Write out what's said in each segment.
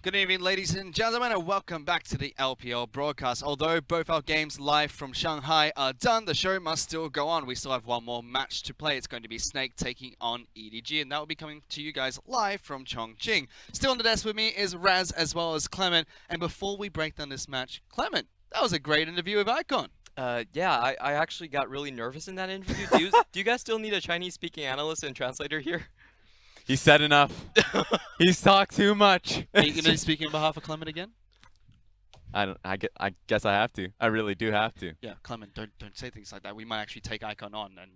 Good evening, ladies and gentlemen, and welcome back to the LPL broadcast. Although both our games live from Shanghai are done, the show must still go on. We still have one more match to play. It's going to be Snake taking on EDG, and that will be coming to you guys live from Chongqing. Still on the desk with me is Raz as well as Clement. And before we break down this match, Clement, that was a great interview with Icon. Yeah, I actually got really nervous in that interview. Do you guys still need a Chinese-speaking analyst and translator here? He said enough. He's talked too much. Are you going to speak on behalf of Clement again? I guess I have to. I really do have to. Yeah, Clement, don't say things like that. We might actually take Icon on, and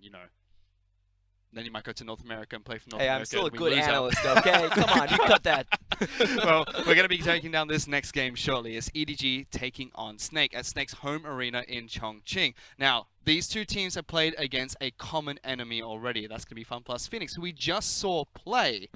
then you might go to North America and play for North America. Hey, I'm still a good analyst, okay? Come on, you cut that. Well, we're going to be taking down this next game shortly. It's EDG taking on Snake at Snake's home arena in Chongqing. Now, these two teams have played against a common enemy already. That's going to be FunPlus Phoenix, who we just saw play.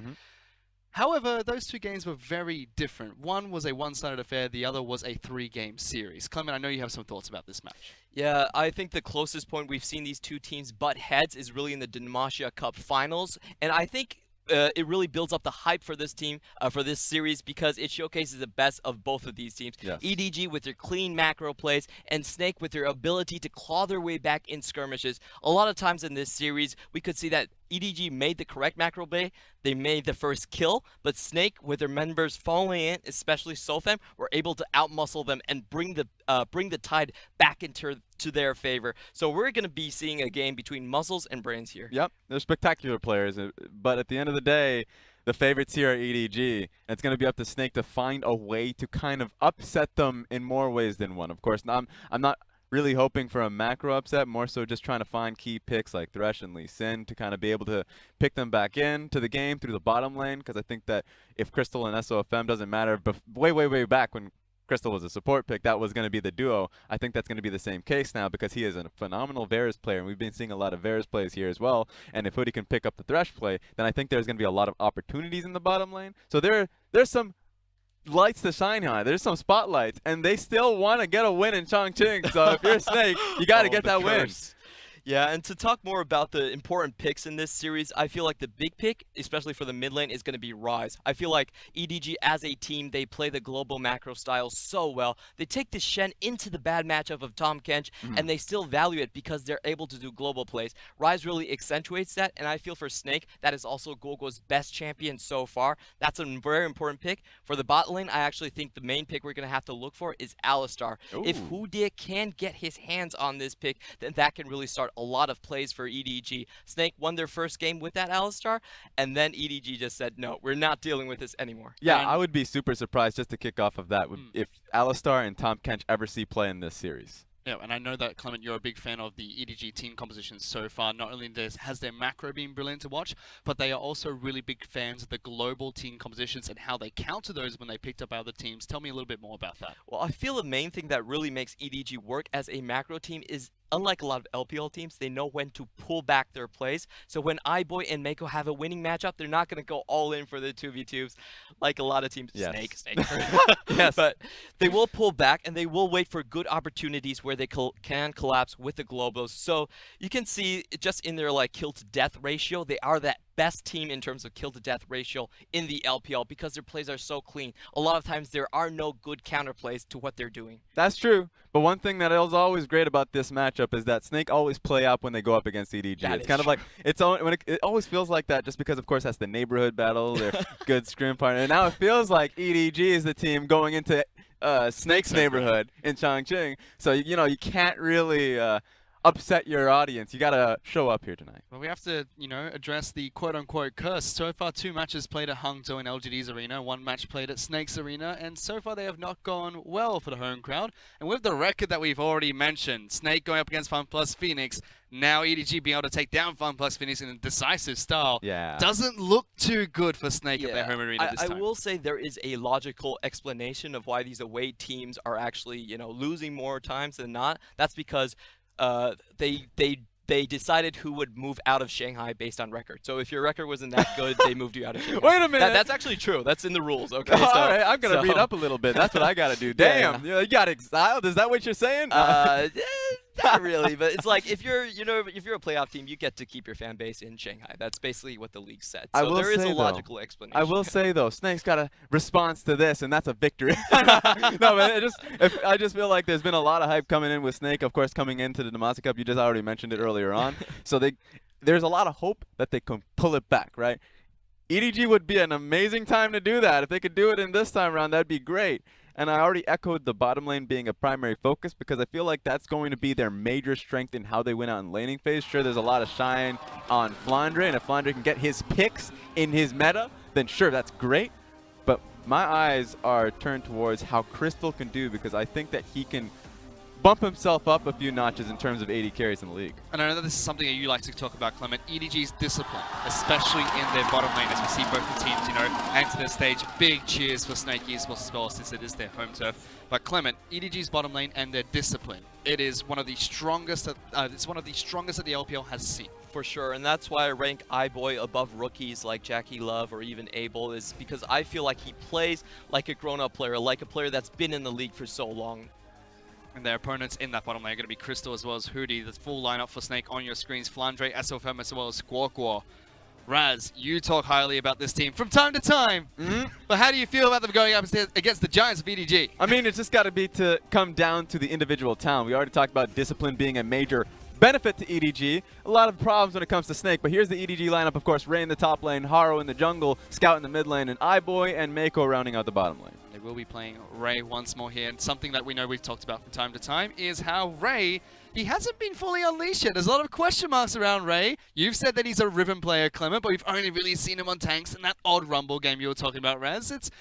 However, those two games were very different. One was a one-sided affair, the other was a three-game series. Clement, I know you have some thoughts about this match. Yeah, I think the closest point we've seen these two teams butt heads is really in the Demacia Cup finals, and I think it really builds up the hype for this team, for this series, because it showcases the best of both of these teams. Yes. EDG with their clean macro plays, and Snake with their ability to claw their way back in skirmishes. A lot of times in this series, we could see that EDG made the correct macro play, they made the first kill, but Snake, with their members falling in, especially Sothem, were able to outmuscle them and bring the tide back into their favor. So we're going to be seeing a game between muscles and brains here. Yep, they're spectacular players, but at the end of the day, the favorites here are EDG, and it's going to be up to Snake to find a way to kind of upset them in more ways than one. Of course, I'm not really hoping for a macro upset, more so just trying to find key picks like Thresh and Lee Sin to kind of be able to pick them back into the game through the bottom lane, because I think that if Crystal and SOFM doesn't matter, way back when Crystal was a support pick, that was going to be the duo. I think that's going to be the same case now, because he is a phenomenal Varus player, and we've been seeing a lot of Varus plays here as well. And if Hoodie can pick up the Thresh play, then I think there's going to be a lot of opportunities in the bottom lane. So there's some lights to shine on. There's some spotlights, and they still want to get a win in Chongqing. So if you're Snake, you got to get that win. Yeah, and to talk more about the important picks in this series, I feel like the big pick, especially for the mid lane, is going to be Ryze. I feel like EDG as a team, they play the global macro style so well. They take the Shen into the bad matchup of Tahm Kench, and they still value it because they're able to do global plays. Ryze really accentuates that, and I feel for Snake, that is also Gogo's best champion so far. That's a very important pick. For the bot lane, I actually think the main pick we're going to have to look for is Alistar. If Hoodia can get his hands on this pick, then that can really start a lot of plays for EDG. Snake won their first game with that Alistar, and then EDG just said, no, we're not dealing with this anymore. Yeah, I would be super surprised, just to kick off of that, if Alistar and Tahm Kench ever see play in this series. Yeah, and I know that, Clement, you're a big fan of the EDG team composition so far. Not only has their macro been brilliant to watch, but they are also really big fans of the global team compositions and how they counter those when they picked up other teams. Tell me a little bit more about that. Well, I feel the main thing that really makes EDG work as a macro team is, unlike a lot of LPL teams, they know when to pull back their plays. So when iBoy and Mako have a winning matchup, they're not going to go all in for the 2v2s like a lot of teams. Yes. Snake. Yes. But they will pull back, and they will wait for good opportunities where they can collapse with the globals. So you can see just in their kill to death ratio, they are that best team in terms of kill to death ratio in the LPL because their plays are so clean. A lot of times there are no good counter plays to what they're doing. That's true. But one thing that is always great about this matchup is that Snake always play up when they go up against EDG. It's kind of like it always feels like that, just because of course that's the neighborhood battle, their good scrim partner. And now it feels like EDG is the team going into Snake's neighborhood in Chongqing. So you can't really upset your audience. You gotta show up here tonight. Well, we have to, address the quote-unquote curse. So far, 2 matches played at Hangzhou and LGD's arena, 1 match played at Snake's arena, and so far they have not gone well for the home crowd. And with the record that we've already mentioned, Snake going up against FunPlus Phoenix, now EDG being able to take down FunPlus Phoenix in a decisive style, doesn't look too good for Snake at their home arena this time. I will say there is a logical explanation of why these away teams are actually, losing more times than not. That's because they decided who would move out of Shanghai based on record. So if your record wasn't that good, they moved you out of Shanghai. Wait a minute. That's actually true. That's in the rules. Okay. All right, I'm gonna read up a little bit. That's what I gotta do. Damn, you got exiled. Is that what you're saying? Not really, but it's like if you're a playoff team, you get to keep your fan base in Shanghai. That's basically what the league said. So there is a logical explanation. I will say though, Snake's got a response to this, and that's a victory. No, but I just feel like there's been a lot of hype coming in with Snake. Of course, coming into the Demacia Cup, you just already mentioned it earlier on. So there's a lot of hope that they can pull it back, right? EDG would be an amazing time to do that. If they could do it in this time around, that'd be great. And I already echoed the bottom lane being a primary focus because I feel like that's going to be their major strength in how they win out in laning phase. Sure, there's a lot of shine on Flandre, and if Flandre can get his picks in his meta, then sure, that's great. But my eyes are turned towards how Crystal can do because I think that he can bump himself up a few notches in terms of AD carries in the league. And I know that this is something that you like to talk about, Clement. EDG's discipline, especially in their bottom lane, as we see both the teams, enter the stage. Big cheers for Snake Esports as well, since it is their home turf. But Clement, EDG's bottom lane and their discipline, it is one of the strongest. It's one of the strongest that the LPL has seen. For sure, and that's why I rank iBoy above rookies like Jackie Love or even Abel, is because I feel like he plays like a grown-up player, like a player that's been in the league for so long. And their opponents in that bottom lane are going to be Crystal as well as Hootie. The full lineup for Snake on your screens. Flandre, SOFM as well as Squawquaw. Raz, you talk highly about this team from time to time. But how do you feel about them going up against the Giants of EDG? I mean, it's just got to come down to the individual talent. We already talked about discipline being a major benefit to EDG. A lot of problems when it comes to Snake, but here's the EDG lineup, of course. Ray in the top lane, Haro in the jungle, Scout in the mid lane, and iBoy and Mako rounding out the bottom lane. They will be playing Ray once more here, and something that we know we've talked about from time to time is how Ray, he hasn't been fully unleashed yet. There's a lot of question marks around Ray. You've said that he's a Riven player, Clement, but we've only really seen him on tanks in that odd Rumble game you were talking about, Raz. It's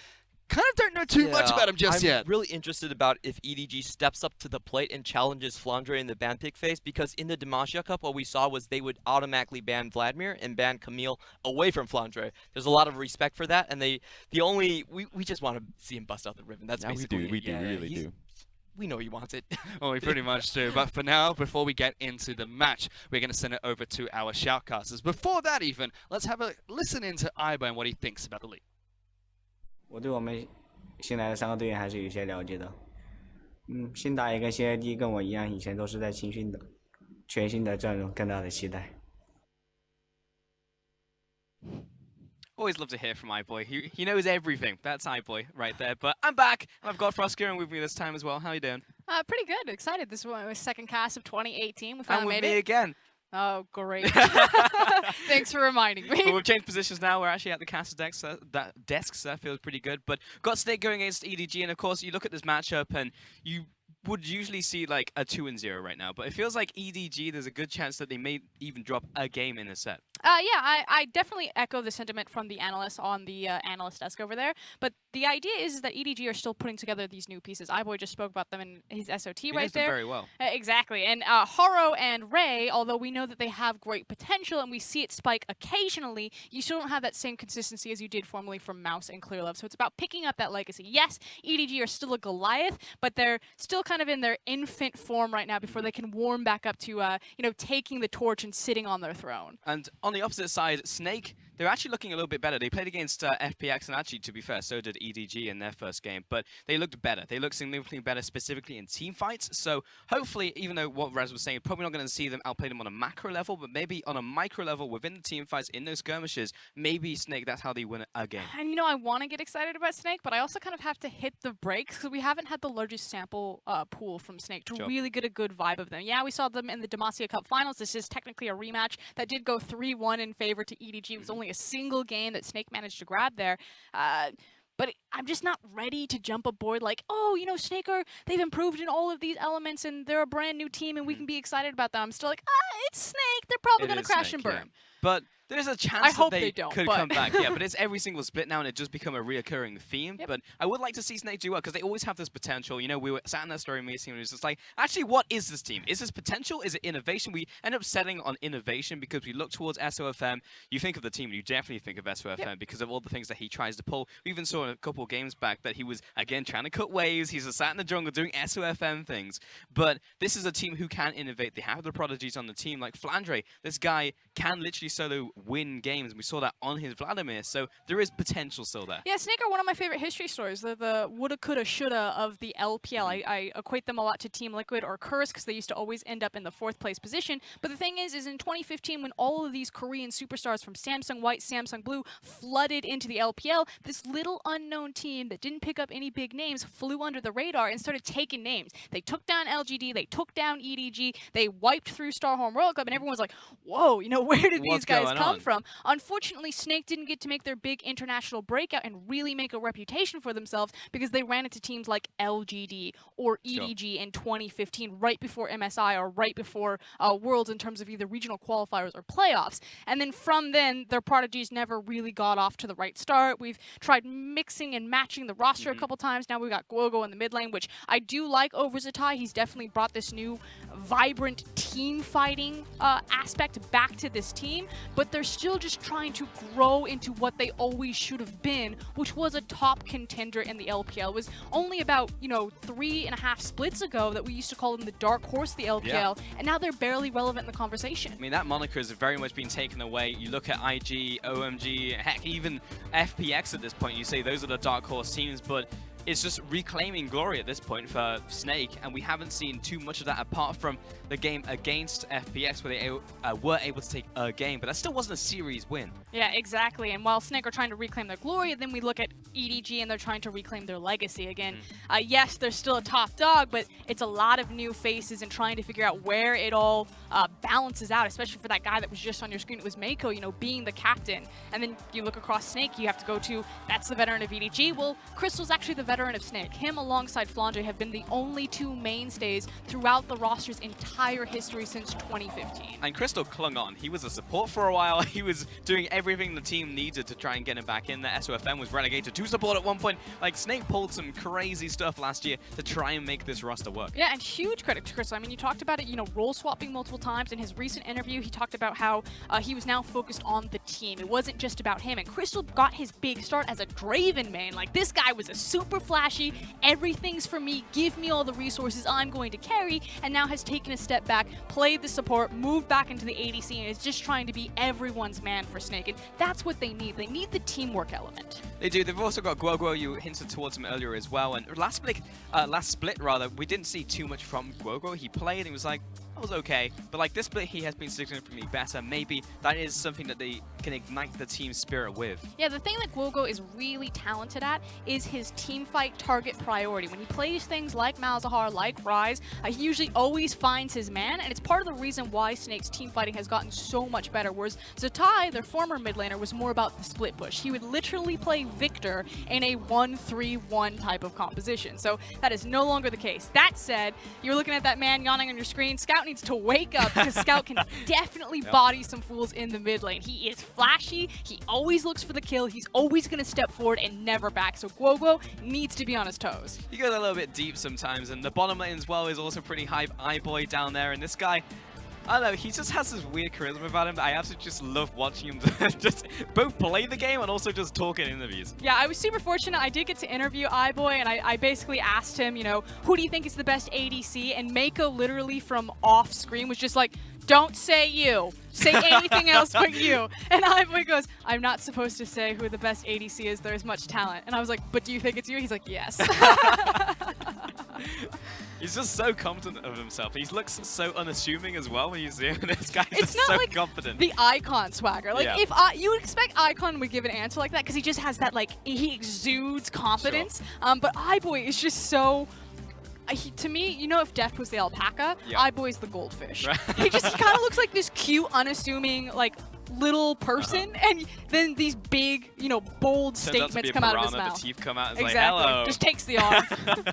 kind of don't know too much about him just yet. I'm really interested about if EDG steps up to the plate and challenges Flandre in the ban pick phase, because in the Demacia Cup, what we saw was they would automatically ban Vladimir and ban Camille away from Flandre. There's a lot of respect for that, and we just want to see him bust out the Riven. That's basically we really do. We know he wants it. Well, we pretty much do. But for now, before we get into the match, we're going to send it over to our shoutcasters. Before that even, let's have a listen into iBoy and what he thinks about the league. 我对我们新来的3个队员还是有些了解的。新打野跟新 AD 跟我一样，以前都是在青训的，全新的阵容，更大的期待。 Always love to hear from iBoy. He knows everything. That's iBoy right there. But I'm back, and I've got Froskirin with me this time as well. How you doing? Pretty good. Excited. This is my second cast of 2018. We And finally with made me it. again. Oh, great. Thanks for reminding me. But we've changed positions now. We're actually at the caster desks. That feels pretty good. But got Snake going against EDG, and of course, you look at this matchup, and you would usually see like a 2-0 right now. But it feels like EDG, there's a good chance that they may even drop a game in a set. Yeah, I definitely echo the sentiment from the analysts on the analyst desk over there. But the idea is that EDG are still putting together these new pieces. iBoy just spoke about them in his SOT He right knows them there. very well. Exactly. And Haro and Ray, although we know that they have great potential and we see it spike occasionally, you still don't have that same consistency as you did formerly from Mouse and Clearlove. So it's about picking up that legacy. Yes, EDG are still a Goliath, but they're still kind of in their infant form right now before they can warm back up to, taking the torch and sitting on their throne. And on the opposite side, Snake, they're actually looking a little bit better. They played against FPX, and actually, to be fair, so did EDG in their first game. But they looked better. They looked significantly better, specifically in team fights. So hopefully, even though what Raz was saying, probably not going to see them outplay them on a macro level, but maybe on a micro level within the team fights, in those skirmishes, maybe Snake, that's how they win a game. And I want to get excited about Snake, but I also kind of have to hit the brakes because we haven't had the largest sample pool from Snake to really get a good vibe of them. Yeah, we saw them in the Demacia Cup finals. This is technically a rematch that did go 3-1 in favor to EDG. It was only a single game that Snake managed to grab there. But I'm just not ready to jump aboard like, oh, Snake they've improved in all of these elements and they're a brand new team and we can be excited about them. I'm still like, it's Snake. They're probably going to crash Snake, and burn. Yeah. But there's a chance that they don't, could come back. Yeah, but it's every single split now, and it just become a reoccurring theme. Yep. But I would like to see Snake do well, because they always have this potential. We were sat in that story meeting, and it was just like, actually, what is this team? Is this potential? Is it innovation? We end up settling on innovation because we look towards SOFM. You think of the team, and you definitely think of SOFM because of all the things that he tries to pull. We even saw a couple of games back that he was, again, trying to cut waves. He's sat in the jungle doing SOFM things. But this is a team who can innovate. They have the prodigies on the team, like Flandre. This guy can literally solo win games. We saw that on his Vladimir, so there is potential still there. Yeah, Snake are one of my favorite history stories. They're the woulda, coulda, shoulda of the LPL. I equate them a lot to Team Liquid or Curse because they used to always end up in the 4th place position. But the thing is in 2015, when all of these Korean superstars from Samsung White, Samsung Blue flooded into the LPL, this little unknown team that didn't pick up any big names flew under the radar and started taking names. They took down LGD, they took down EDG, they wiped through Starhorn Royal Club, and everyone's like, whoa, you know, where did these guys come from? Unfortunately, Snake didn't get to make their big international breakout and really make a reputation for themselves because they ran into teams like LGD or EDG in 2015, right before MSI or right before Worlds in terms of either regional qualifiers or playoffs. And then from then, their prodigies never really got off to the right start. We've tried mixing and matching the roster a couple times. Now we've got Guogo in the mid lane, which I do like over Zatai. He's definitely brought this new vibrant team fighting aspect back to this team, but they're still just trying to grow into what they always should have been, which was a top contender in the LPL. It was only about, 3.5 splits ago that we used to call them the dark horse of the LPL, and now they're barely relevant in the conversation. I mean, that moniker has very much been taken away. You look at IG, OMG, heck, even FPX at this point, you say those are the dark horse teams, but it's just reclaiming glory at this point for Snake, and we haven't seen too much of that apart from the game against FPX where they were able to take a game, but that still wasn't a series win. Yeah, exactly. And while Snake are trying to reclaim their glory, then we look at EDG and they're trying to reclaim their legacy again. Yes, they're still a top dog, but it's a lot of new faces and trying to figure out where it all balances out, especially for that guy that was just on your screen. It was Mako, being the captain. And then you look across Snake, you have to go to, that's the veteran of EDG. Well, Crystal's actually the veteran of Snake. Him alongside Flandre have been the only 2 mainstays throughout the roster's entire history since 2015. And Crystal clung on. He was a support for a while. He was doing everything the team needed to try and get him back in there. SOFM was relegated to support at one point. Like, Snake pulled some crazy stuff last year to try and make this roster work. Yeah, and huge credit to Crystal. I mean, you talked about it, role swapping multiple times. In his recent interview, he talked about how he was now focused on the team. It wasn't just about him. And Crystal got his big start as a Draven main. Like, this guy was a super flashy, everything's for me, give me all the resources, I'm going to carry, and now has taken a step back, played the support, moved back into the ADC, and is just trying to be everyone's man for Snake. And that's what they need. They need the teamwork element. They do. They've also got Guoguo. You hinted towards him earlier as well. And last split, we didn't see too much from Guoguo. He played and he was like, that was okay. But like this split, he has been significantly better. Maybe that is something that they can ignite the team spirit with. Yeah, the thing that Guogo is really talented at is his team fight target priority. When he plays things like Malzahar, like Ryze, he usually always finds his man, and it's part of the reason why Snake's team fighting has gotten so much better. Whereas Zatai, their former mid laner, was more about the split push. He would literally play Victor in a 1-3-1 type of composition. So that is no longer the case. That said, you're looking at that man yawning on your screen. Scout needs to wake up because Scout can definitely body some fools in the mid lane. He is flashy. He always looks for the kill. He's always going to step forward and never back. So Guoguo needs to be on his toes. He goes a little bit deep sometimes, and the bottom lane as well is also pretty high. iBoy down there, and this guy, I don't know, he just has this weird charisma about him. I absolutely just love watching him just both play the game and also just talk in interviews. Yeah, I was super fortunate. I did get to interview iBoy, and I basically asked him, who do you think is the best ADC? And Mako literally from off screen was just like, don't say you. Say anything else but you. And iBoy goes, I'm not supposed to say who the best ADC is. There is much talent. And I was like, but do you think it's you? He's like, yes. He's just so confident of himself. He looks so unassuming as well when you see him. This guy's it's just not so like confident. The Icon swagger. Like, Yeah. if you would expect Icon would give an answer like that because he just has that, like, he exudes confidence. Sure. But iBoy is just so... to me, if Deft was the alpaca, Yeah. iBoy's the goldfish. Right. He kind of looks like this cute, unassuming, like, little person, and then these big, bold Turns out to be statements a come out of his piranha, mouth. the teeth come out, it's Exactly. like, hello. Just takes the arm,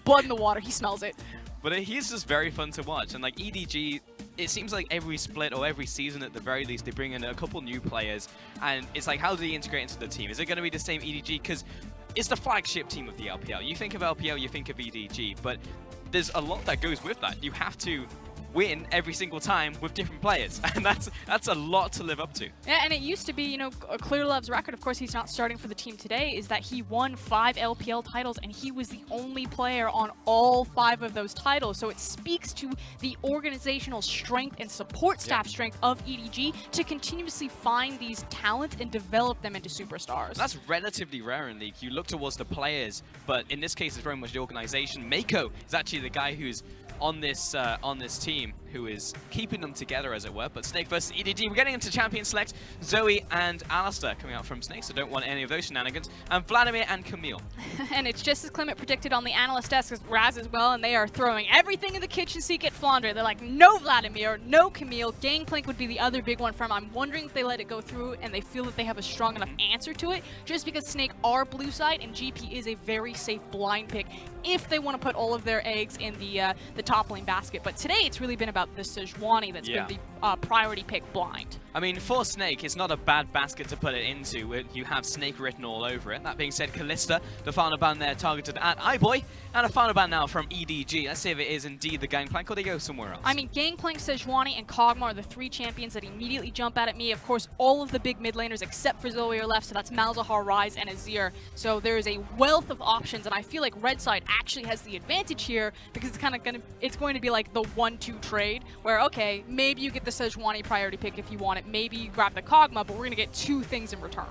blood in the water, he smells it. But he's just very fun to watch, and like EDG, it seems like every split or every season at the very least, they bring in a couple new players, and it's like, how do they integrate into the team? Is it going to be the same EDG? Because it's the flagship team of the LPL. You think of LPL, you think of EDG, but there's a lot that goes with that. You have to win every single time with different players, and that's a lot to live up to. Yeah, and it used to be, you know, Clearlove's record, of course he's not starting for the team today, is that he won 5 LPL titles, and he was the only player on all 5 of those titles. So it speaks to the organizational strength and support staff strength of EDG to continuously find these talents and develop them into superstars. That's relatively rare in League. You look towards the players, but in this case it's very much the organization. Mako is actually the guy who's on this team, who is keeping them together, as it were. But Snake versus EDG, we're getting into Champion Select. Zoe and Alistair coming out from Snake, so don't want any of those shenanigans. And Vladimir and Camille. And it's just as Clement predicted on the analyst desk as Raz as well, and they are throwing everything in the kitchen sink at Flandre. They're like, no Vladimir, no Camille. Gangplank would be the other big one from. I'm wondering if they let it go through and they feel that they have a strong enough answer to it, just because Snake are blue side and GP is a very safe blind pick if they want to put all of their eggs in the top lane basket. But today it's really been about the Sejuani that's been the priority pick blind. I mean, for Snake, it's not a bad basket to put it into. You have Snake written all over it. That being said, Kalista, the final ban there targeted at iBoy, and a final ban now from EDG. Let's see if it is indeed the Gangplank or they go somewhere else. I mean, Gangplank, Sejuani, and Kog'Maw are the 3 champions that immediately jump out at me. Of course, all of the big mid laners except for Zoe are left, so that's Malzahar, Ryze, and Azir. So there is a wealth of options, and I feel like Red Side actually has the advantage here because it's kind of going to be like the 1-2 trade, where okay, maybe you get the Sejuani priority pick if you want it, maybe you grab the Kog'Maw, but we're going to get 2 things in return.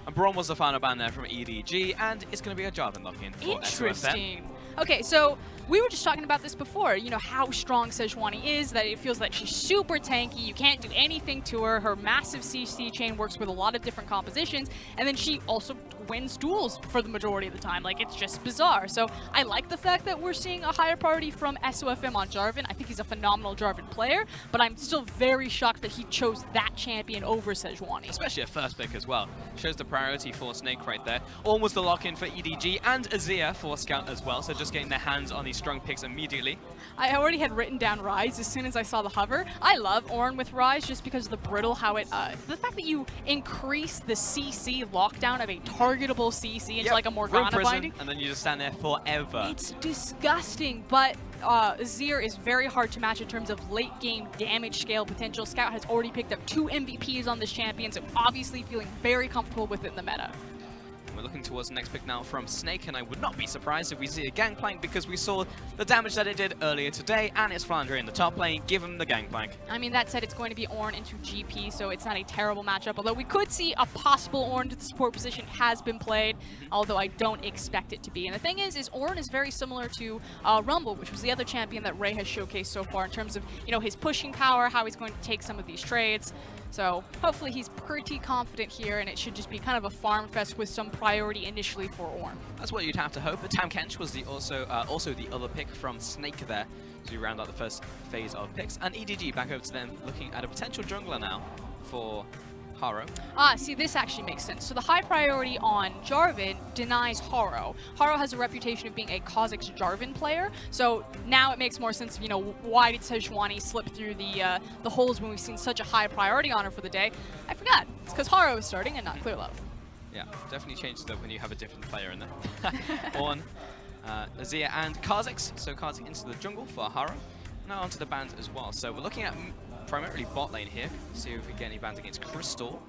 And Braum was the final ban there from EDG, and it's going to be a Jarvan lock-in for Interesting. Okay, so we were just talking about this before, you know, how strong Sejuani is, that it feels that she's super tanky, you can't do anything to her, her massive CC chain works with a lot of different compositions, and then she also wins duels for the majority of the time. Like, it's just bizarre. So I like the fact that we're seeing a higher priority from SOFM on Jarvan. I think he's a phenomenal Jarvan player, but I'm still very shocked that he chose that champion over Sejuani. Especially a first pick as well. Shows the priority for Snake right there. Almost the lock-in for EDG and Azir for Scout as well, so just getting their hands on these strong picks immediately. I already had written down Ryze as soon as I saw the hover. I love Ornn with Ryze just because of the brittle, how it, the fact that you increase the CC lockdown of a targetable CC into like a Morgana binding. And then you just stand there forever. It's disgusting, but Azir is very hard to match in terms of late game damage scale potential. Scout has already picked up 2 MVPs on this champion, so obviously feeling very comfortable with it in the meta. We're looking towards the next pick now from Snake, and I would not be surprised if we see a Gangplank because we saw the damage that it did earlier today, and it's Flandre in the top lane. Give him the Gangplank. I mean, that said, it's going to be Ornn into GP, so it's not a terrible matchup, although we could see a possible Ornn to the support position has been played, although I don't expect it to be. And the thing is Ornn is very similar to Rumble, which was the other champion that Ray has showcased so far in terms of, you know, his pushing power, how he's going to take some of these trades. So hopefully he's pretty confident here, and it should just be kind of a farm fest with some priority initially for Ornn. That's what you'd have to hope. But Tam Kench was the also the other pick from Snake there as we round out the first phase of picks. And EDG back over to them, looking at a potential jungler now for Haro. See, this actually makes sense. So the high priority on Jarvan denies Haro. Haro has a reputation of being a Kha'Zix Jarvan player, so now it makes more sense of, you know, why did Sejuani slip through the holes when we've seen such a high priority on her for the day? I forgot. It's because Haro is starting and not Clearlove. Yeah, definitely changes that when you have a different player in there. Ornn, Azir, and Kha'Zix. So Kha'Zix into the jungle for Haro. Now onto the bans as well. So we're looking at primarily bot lane here. See if we get any bans against Crystal.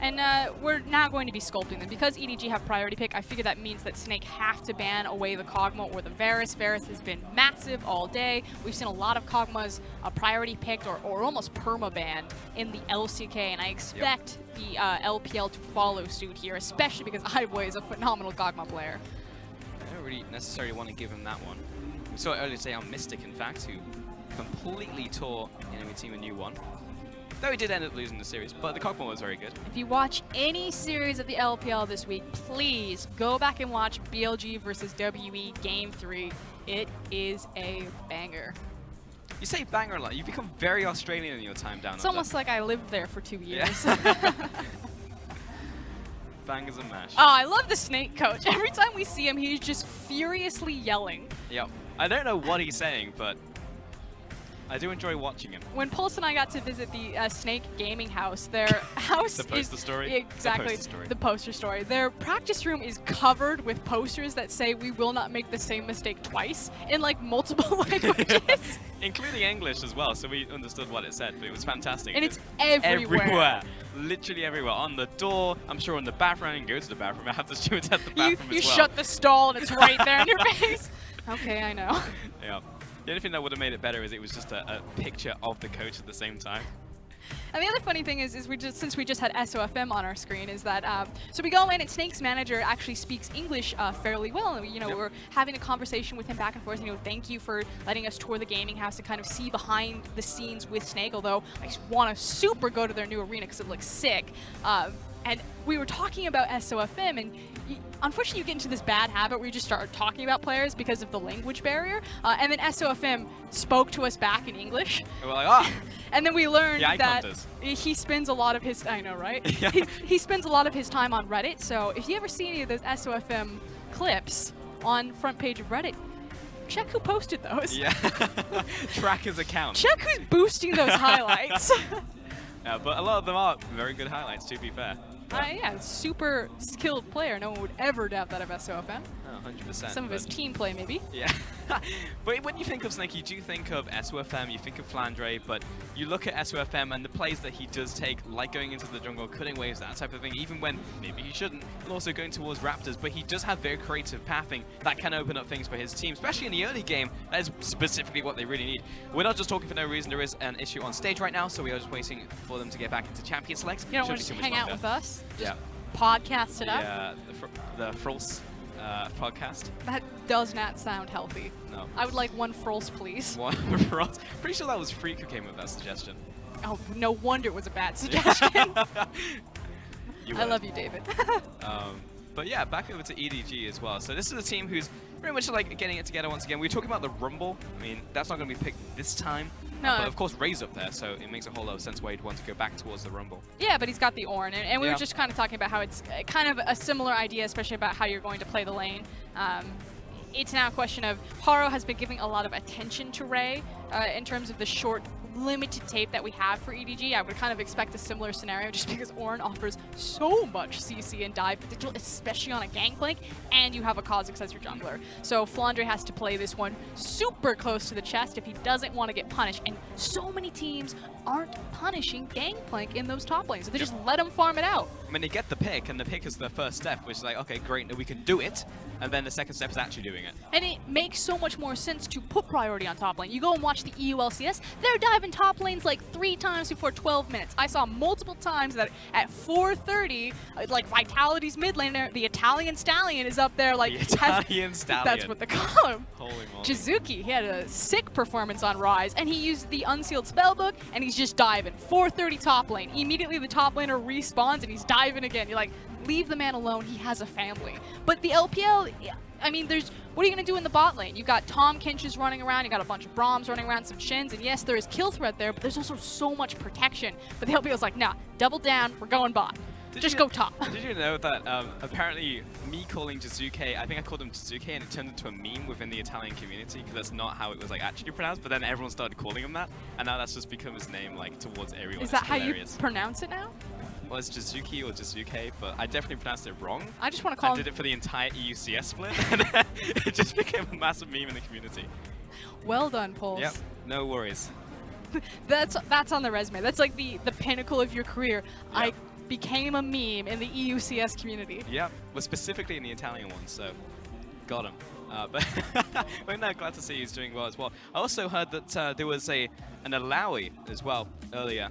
And we're now going to be sculpting them. Because EDG have priority pick, I figure that means that Snake have to ban away the Kog'Maw or the Varus. Varus has been massive all day. We've seen a lot of Kog'Maws priority picked or almost perma-banned in the LCK, and I expect the LPL to follow suit here, especially because iBoy is a phenomenal Kog'Maw player. I don't really necessarily want to give him that one. We saw it earlier today on Mystic, in fact, who completely tore enemy team a new one. Though he did end up losing the series, but the Kog'Maw was very good. If you watch any series of the LPL this week, please go back and watch BLG versus WE Game 3. It is a banger. You say banger a lot. You've become very Australian in your time down It's under. almost like I lived there for 2 years. Yeah. Bangers and mash. Oh, I love the Snake coach. Every time we see him, he's just furiously yelling. Yep. I don't know what he's saying, but I do enjoy watching him. When Pulse and I got to visit the Snake Gaming House, their house The poster story? Exactly, The poster story. the poster story. Their practice room is covered with posters that say we will not make the same mistake twice in like multiple languages. Including English as well, so we understood what it said, but it was fantastic. And it's everywhere. Everywhere. Literally everywhere. On the door, I'm sure on the bathroom. I didn't go to the bathroom. I have the stewards at the bathroom You as well. shut the stall and it's right there in your face. Okay, I know. Yeah. The only thing that would have made it better is it was just a picture of the coach at the same time. And the other funny thing is since we just had SOFM on our screen, is that so we go in and Snake's manager actually speaks English fairly well. And you know, we're having a conversation with him back and forth. You know, thank you for letting us tour the gaming house to kind of see behind the scenes with Snake. Although I want to super go to their new arena because it looks sick. And we were talking about SOFM, and unfortunately you get into this bad habit where you just start talking about players because of the language barrier. And then SOFM spoke to us back in English. And we're like, ah! And then we learned The that icon does. he spends a lot of his, I know, right? Yeah. He spends a lot of his time on Reddit. So if you ever see any of those SOFM clips on front page of Reddit, check who posted those. Yeah. Track his account. Check who's boosting those highlights. Yeah, but a lot of them are very good highlights, to be fair. Yeah, super skilled player. No one would ever doubt that of SOFM. Oh, 100%. Some of his team play, maybe. Yeah. But when you think of Snake, you do think of SOFM, you think of Flandre, but you look at SOFM and the plays that he does take, like going into the jungle, cutting waves, that type of thing, even when maybe he shouldn't, and also going towards Raptors, but he does have very creative pathing that can open up things for his team, especially in the early game. That is specifically what they really need. We're not just talking for no reason. There is an issue on stage right now, so we are just waiting for them to get back into Champion Selects. You don't want to just hang out with us? Just Yeah. podcast it up? Yeah, the Frols podcast. That does not sound healthy. No. I would like one Frols, please. One Frols. Pretty sure that was Freak who came with that suggestion. Oh, no wonder it was a bad suggestion. I love you, David. But yeah, back over to EDG as well. So this is a team who's very much like getting it together once again. We were talking about the Rumble. I mean, that's not going to be picked this time. No. But of course, Ray's up there, so it makes a whole lot of sense why you'd want to go back towards the Rumble. Yeah, but he's got the Ornn, and we Yeah. were just kind of talking about how it's kind of a similar idea, especially about how you're going to play the lane. It's now a question of Haro has been giving a lot of attention to Ray in terms of the short, limited tape that we have for EDG. I would kind of expect a similar scenario just because Ornn offers so much CC and dive potential, especially on a gangplank, and you have a Kha'Zix as your jungler. So Flandre has to play this one super close to the chest if he doesn't want to get punished, and so many teams aren't punishing gangplank in those top lanes, so they just let them farm it out. I mean, they get the pick, and the pick is the first step, which is like, okay, great, we can do it, and then the second step is actually doing it. And it makes so much more sense to put priority on top lane. You go and watch the EULCS, they're diving top lanes like 3 times before 12 minutes. I saw multiple times that at 4:30, like Vitality's mid laner, the Italian Stallion is up there like... The Italian Stallion. That's what they call him. Holy moly. Jizuki, he had a sick performance on Rise, and he used the Unsealed Spellbook, and he's just diving. 4:30 top lane. Immediately the top laner respawns, and he's diving again. You're like, leave the man alone, he has a family. But the LPL, I mean, what are you going to do in the bot lane? You got Tom Kinches running around, you got a bunch of Broms running around, some Shins, and yes, there is kill threat there, but there's also so much protection. But the LPL's like, nah, double down, we're going bot. Just go top. Did you know that apparently me calling Jizuke, I think I called him Jizuke, and it turned into a meme within the Italian community because that's not how it was like actually pronounced, but then everyone started calling him that, and now that's just become his name like towards everyone. Is that It's how hilarious. you pronounce it now? Well, it's Jizuki or Jizuke, but I definitely pronounced it wrong. I just want to call I did it for the entire EUCS split, and it just became a massive meme in the community. Well done, Pulse. Yep, no worries. That's on the resume. That's like the pinnacle of your career. Yep. I became a meme in the EUCS community. Yep, well, specifically in the Italian one, so got him. But we're now glad to see he's doing well as well. I also heard that there was an Alawi as well earlier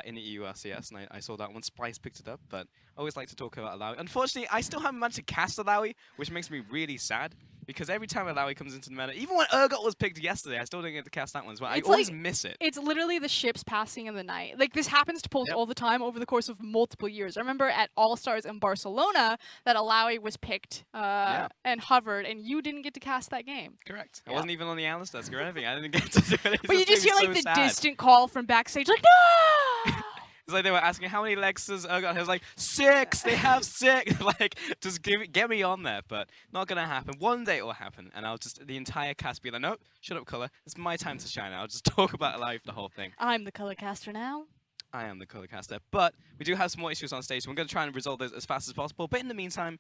in the EULCS, and I saw that one. Spice picked it up, but I always like to talk about Alawi. Unfortunately, I still haven't managed to cast Alawi, which makes me really sad. Because every time Alawi comes into the meta, even when Urgot was picked yesterday, I still didn't get to cast that one as well. I always miss it. It's literally the ships passing in the night. Like, this happens to Pulse all the time over the course of multiple years. I remember at All-Stars in Barcelona that Alawi was picked and hovered, and you didn't get to cast that game. Correct. I wasn't even on the analyst desk or anything. I didn't get to do it. But you just hear, like, the sad. distant call from backstage, like, no! It's like they were asking how many legs does Ergon. He was like 6. They have 6. Like just get me on there, but not gonna happen. One day it will happen, and I'll just the entire cast be like, nope, shut up, Color. It's my time to shine. I'll just talk about life the whole thing. I'm the color caster now. I am the color caster, but we do have some more issues on stage. So we're going to try and resolve those as fast as possible. But in the meantime,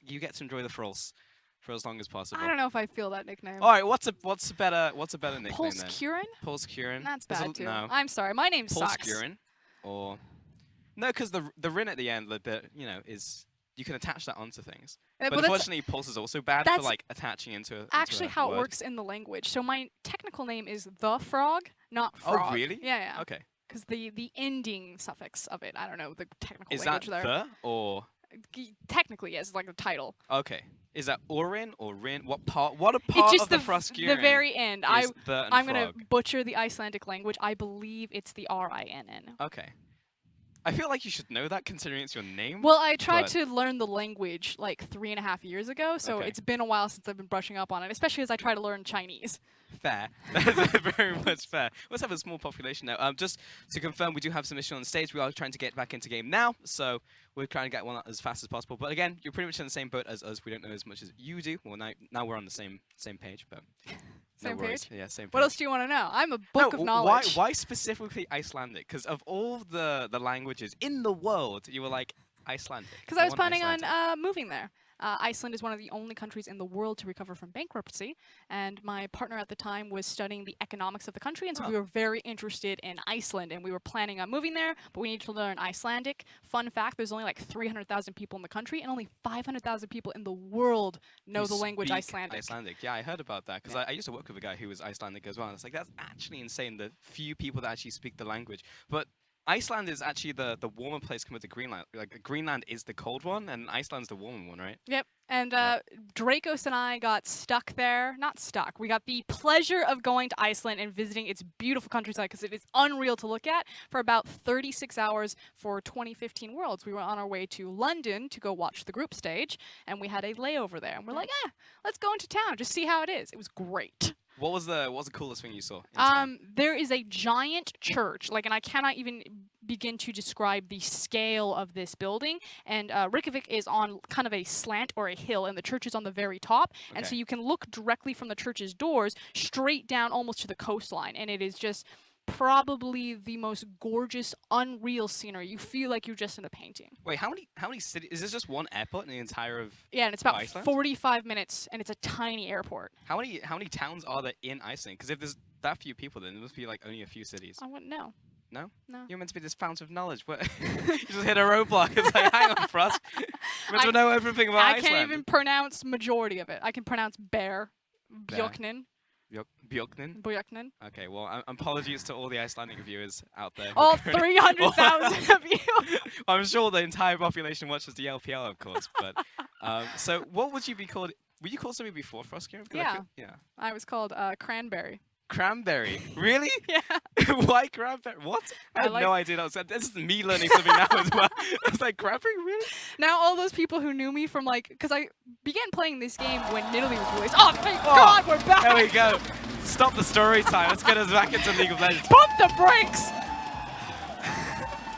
you get to enjoy the frills for as long as possible. I don't know if I feel that nickname. All right, what's a better nickname Pulse then? Curin? Pulse Curin. That's There's bad too. No. I'm sorry, my name Pulse sucks. Curin, or no, because the Rin at the end, is you can attach that onto things. But unfortunately, Pulse is also bad for like attaching into. Actually, how word. it works in the language. So my technical name is the frog, not frog. Oh, really? Yeah. Okay. Because the ending suffix of it, I don't know the technical Is language that there. the or? Technically, yes, like the title. Okay. Is that Orin or Rin? What part? What a It's part just of the Froscurin? The very end. Is the and I'm gonna frog. butcher the Icelandic language. I believe it's the RINN. Okay. I feel like you should know that considering it's your name. Well, I tried but- to learn the language like 3.5 years ago, so Okay. it's been a while since I've been brushing up on it, especially as I try to learn Chinese. Fair. That's very much fair. Let's have a small population now. Just to confirm, we do have submission on stage. We are trying to get back into game now, so we're trying to get one out as fast as possible. But again, you're pretty much in the same boat as us. We don't know as much as you do. Well, now we're on the same page, but Same no worries. page? Yeah, same page. What else do you want to know? I'm a book of knowledge. Why specifically Icelandic? Because of all the languages in the world, you were like Icelandic. Because I was want planning Icelandic. on moving there. Iceland is one of the only countries in the world to recover from bankruptcy, and my partner at the time was studying the economics of the country, and so we were very interested in Iceland, and we were planning on moving there, but we needed to learn Icelandic. Fun fact, there's only like 300,000 people in the country, and only 500,000 people in the world know Who the language speak Icelandic. Icelandic. Yeah, I heard about that because I used to work with a guy who was Icelandic as well. And it's like, that's actually insane, the few people that actually speak the language. But Iceland is actually the warmer place compared to Greenland. Like Greenland is the cold one, and Iceland's the warmer one, right? Yep. And Yep. Dracos and I got stuck there. Not stuck. We got the pleasure of going to Iceland and visiting its beautiful countryside because it is unreal to look at for about 36 hours for 2015 Worlds. We were on our way to London to go watch the group stage, and we had a layover there. And we're like, let's go into town, just see how it is. It was great. What was the coolest thing you saw? in town? There is a giant church, and I cannot even begin to describe the scale of this building. And Reykjavik is on kind of a slant or a hill, and the church is on the very top. And so Okay. you can look directly from the church's doors straight down almost to the coastline, and it is just probably the most gorgeous, unreal scenery. You feel like you're just in a painting. Wait, how many cities? Is this just one airport in the entire of? Yeah, and it's about Iceland? 45 minutes, and it's a tiny airport. How many towns are there in Iceland? Because if there's that few people, then there must be like only a few cities. I wouldn't know. No? No. You're meant to be this fountain of knowledge. What? You just hit a roadblock. It's like, hang on, Frost. You're meant to know everything about I Iceland. can't even pronounce majority of it. I can pronounce bear, Bear. Björknin, Björknin? Björknin. Okay, well, apologies to all the Icelandic viewers out there. who All couldn't- 300,000 of you. I'm sure the entire population watches the LPL, of course. But so, what would you be called? Were you called something before Frostgear? Yeah. I was called Cranberry. Cranberry. Really? Yeah. Why cranberry? What? I I had like- no idea. This is me learning something now as well. I was like, cranberry? Really? Now all those people who knew me from because I began playing this game when Nidalee was released. Oh, thank God, we're back. There we go. Stop the story time. Let's get us back into League of Legends. Pump the brakes.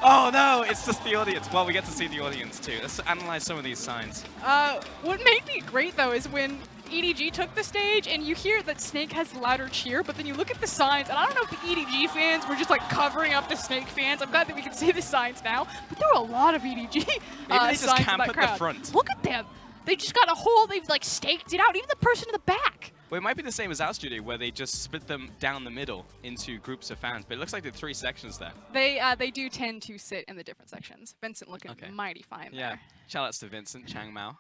Oh no, it's just the audience. Well, we get to see the audience too. Let's analyze some of these signs. What made me great though is when EDG took the stage and you hear that Snake has louder cheer, but then you look at the signs, and I don't know if the EDG fans were just like covering up the Snake fans. I'm glad that we can see the signs now, but there were a lot of EDG Maybe they just signs in camp that at the crowd. front. Look at them. They just got a hole. They've like staked it out. Even the person in the back. Well, it might be the same as our studio, where they just split them down the middle into groups of fans, but it looks like there are 3 sections there. They do tend to sit in the different sections. Vincent looking Okay. mighty fine Yeah, there. shout outs to Vincent, Chang Mao.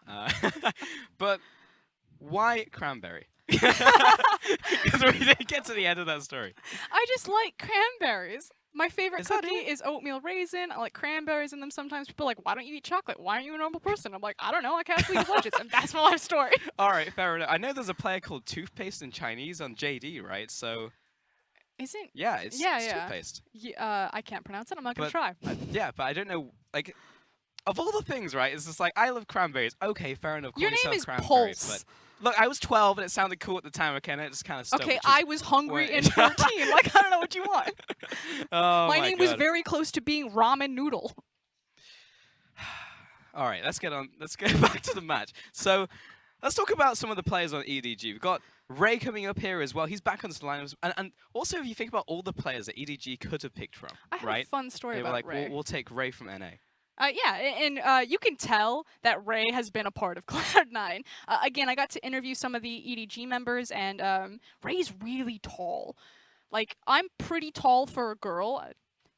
But why cranberry? Because we didn't get to the end of that story. I just like cranberries. My favorite Is that cookie is oatmeal raisin. I like cranberries in them sometimes. People are like, why don't you eat chocolate? Why aren't you a normal person? I'm like, I don't know. I can't League of Legends. And that's my life story. All right, fair enough. I know there's a player called Toothpaste in Chinese on JD, right? So, Isn't... yeah, it's toothpaste. Yeah, I can't pronounce it. I'm not going to But- try. Yeah, but I don't know, like, of all the things, right? It's just like, I love cranberries. Okay, fair enough. Call Your name yourself is cranberries, Pulse. Look, I was 12 and it sounded cool at the time, okay? And it just kind of stuck. Okay, I was hungry and 14. Like, I don't know what you want. Oh My name was God. very close to being ramen noodle. All right, let's get back to the match. So, let's talk about some of the players on EDG. We've got Ray coming up here as well. He's back on the lineups, and also if you think about all the players that EDG could have picked from, I have right? a fun story They were about like, Ray. we'll take Ray from NA. Yeah, and you can tell that Ray has been a part of Cloud9. Again, I got to interview some of the EDG members, and Ray's really tall. Like, I'm pretty tall for a girl.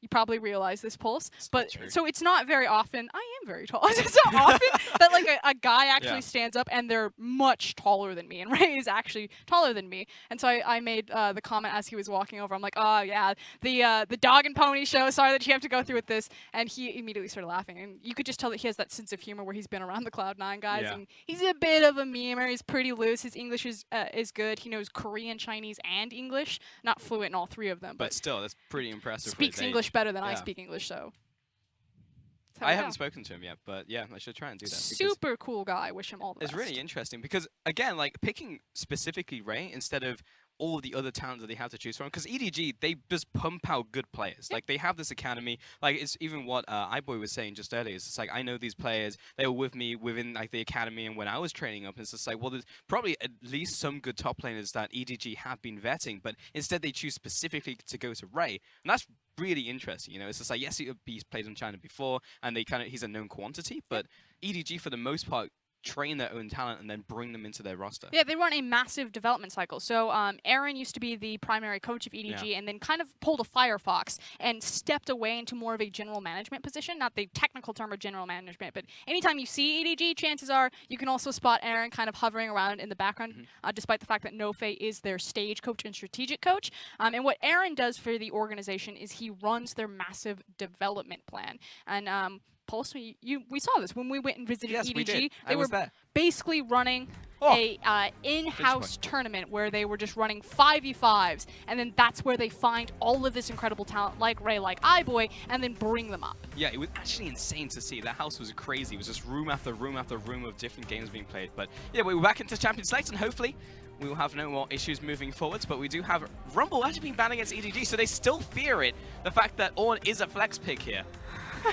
You probably realize this, Pulse. But so it's not very often. I am very tall. It's not often that like a guy actually stands up and they're much taller than me. And Ray is actually taller than me. And so I made the comment as he was walking over. I'm like, oh yeah, the dog and pony show. Sorry that you have to go through with this. And he immediately started laughing. And you could just tell that he has that sense of humor where he's been around the Cloud9 guys. Yeah. And he's a bit of a memer. He's pretty loose. His English is good. He knows Korean, Chinese, and English. Not fluent in all three of them, But still, that's pretty impressive. speaks for his English age. better than I Yeah. speak English, so. I haven't spoken to him yet, but yeah, I should try and do that. because Super cool guy. Wish him all the It's best. really interesting because, again, like picking specifically Ray instead of all of the other talents that they have to choose from. Because EDG, they just pump out good players. Like, they have this academy. Like, it's even what iBoy was saying just earlier. It's just like, I know these players. They were with me within, like, the academy and when I was training up. It's just like, well, there's probably at least some good top laners that EDG have been vetting. But instead, they choose specifically to go to Ray. And that's really interesting, you know. It's just like, yes, he's played in China before, and he's a known quantity. But EDG, for the most part, train their own talent and then bring them into their roster. Yeah, they run a massive development cycle. So Aaron used to be the primary coach of EDG and then kind of pulled a Firefox and stepped away into more of a general management position. Not the technical term of general management, but anytime you see EDG, chances are you can also spot Aaron kind of hovering around in the background, despite the fact that Nofe is their stage coach and strategic coach. And what Aaron does for the organization is he runs their massive development plan. And Pulse, we saw this when we went and visited EDG. We did. They were basically running a in-house tournament where they were just running 5v5s, and then that's where they find all of this incredible talent like Ray, like iBoy, and then bring them up. Yeah, it was actually insane to see. That house was crazy. It was just room after room after room of different games being played. But yeah, we're back into Champions League, and hopefully we will have no more issues moving forwards. But we do have Rumble actually being banned against EDG, so they still fear it. The fact that Ornn is a flex pick here.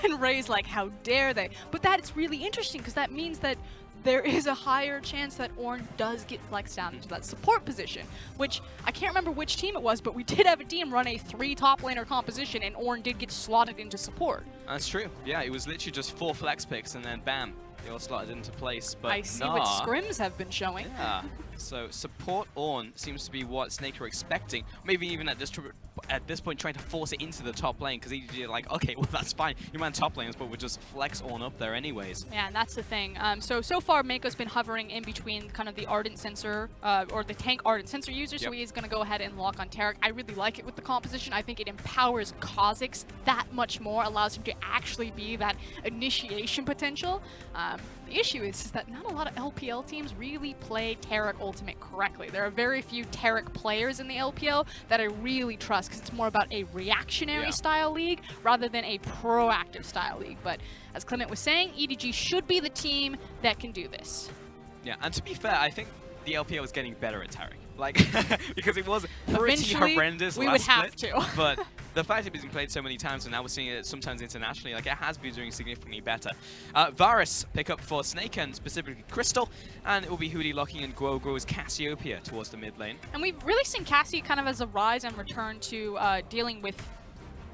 And Ray's like, how dare they? But that's really interesting because that means that there is a higher chance that Ornn does get flexed down into that support position, which I can't remember which team it was, but we did have a team run a 3 top laner composition, and Ornn did get slotted into support. That's true. Yeah, it was literally just 4 flex picks, and then bam, they all slotted into place. But I see what scrims have been showing. Yeah. So support Ornn seems to be what Snake are expecting. Maybe even at this point trying to force it into the top lane, because EDG are like, okay, well that's fine. You man top lanes, but we'll just flex Ornn up there anyways. Yeah, and that's the thing. So far, Mako's been hovering in between kind of the Ardent Sensor, or the tank Ardent Sensor user, so he's going to go ahead and lock on Taric. I really like it with the composition. I think it empowers Kha'Zix that much more, allows him to actually be that initiation potential. The issue is that not a lot of LPL teams really play Taric Ultimate correctly. There are very few Taric players in the LPL that I really trust, because it's more about a reactionary style league rather than a proactive style league. But as Clement was saying, EDG should be the team that can do this. Yeah, and to be fair, I think the LPL is getting better at Taric. Like, because it was pretty Eventually, horrendous we last would have split, to. But the fact that it's been played so many times, and now we're seeing it sometimes internationally, like it has been doing significantly better. Varus pick up for Snake and specifically Crystal, and it will be Hootie locking in Guoguo's Cassiopeia towards the mid lane. And we've really seen Cassie kind of as a rise and return to dealing with,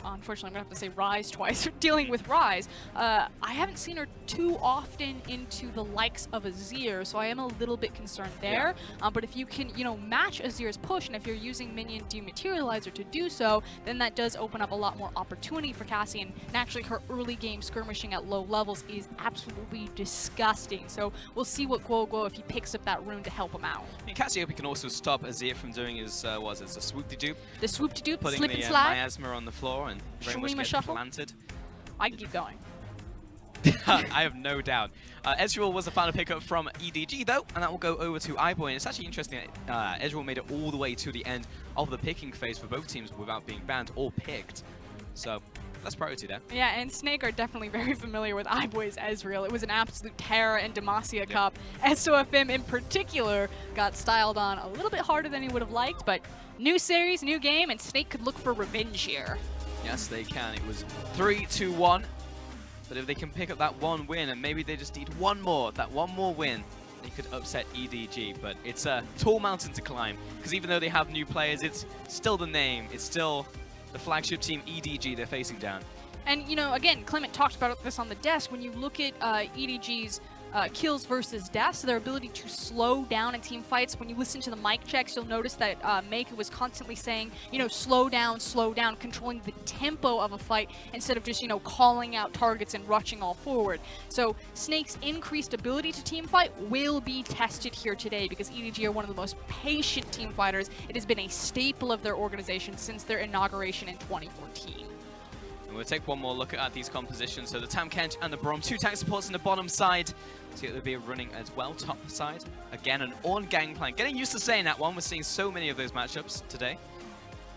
unfortunately, I'm going to have to say Rise twice, dealing with Rise. I haven't seen her too often into the likes of Azir, so I am a little bit concerned there. But if you can, match Azir's push, and if you're using Minion Dematerializer to do so, then that does open up a lot more opportunity for Cassie, and naturally her early game skirmishing at low levels is absolutely disgusting. So we'll see what Guoguo, if he picks up that rune to help him out. And Cassiopeia can also stop Azir from doing his, what is it, a swoop-de-doop? The swoop-de-doop, Putting slip the and slide. miasma on the floor and very much Shurima get shuffle. planted. I can keep going. I have no doubt. Ezreal was the final pickup from EDG though, and that will go over to iBoy. And it's actually interesting that Ezreal made it all the way to the end of the picking phase for both teams without being banned or picked. So Less priority there. Yeah, and Snake are definitely very familiar with iBoy's Ezreal. It was an absolute terror in Demacia Cup. SOFM in particular got styled on a little bit harder than he would have liked, but new series, new game, and Snake could look for revenge here. Yes, they can. It was 3-2-1. But if they can pick up that one win, and maybe they just need one more win, they could upset EDG. But it's a tall mountain to climb, because even though they have new players, it's still the name. It's still the flagship team EDG they're facing down. And, you know, again, Clement talked about this on the desk. When you look at EDG's kills versus deaths, their ability to slow down in team fights. When you listen to the mic checks, you'll notice that Make was constantly saying, you know, slow down, controlling the tempo of a fight instead of just, you know, calling out targets and rushing all forward. So Snake's increased ability to team fight will be tested here today because EDG are one of the most patient team fighters. It has been a staple of their organization since their inauguration in 2014. And we'll take one more look at these compositions. So the Tam Kench and the Braum, 2 tank supports in the bottom side. See it will be running as well, top side. Again, an on gangplank. Getting used to saying that one. We're seeing so many of those matchups today.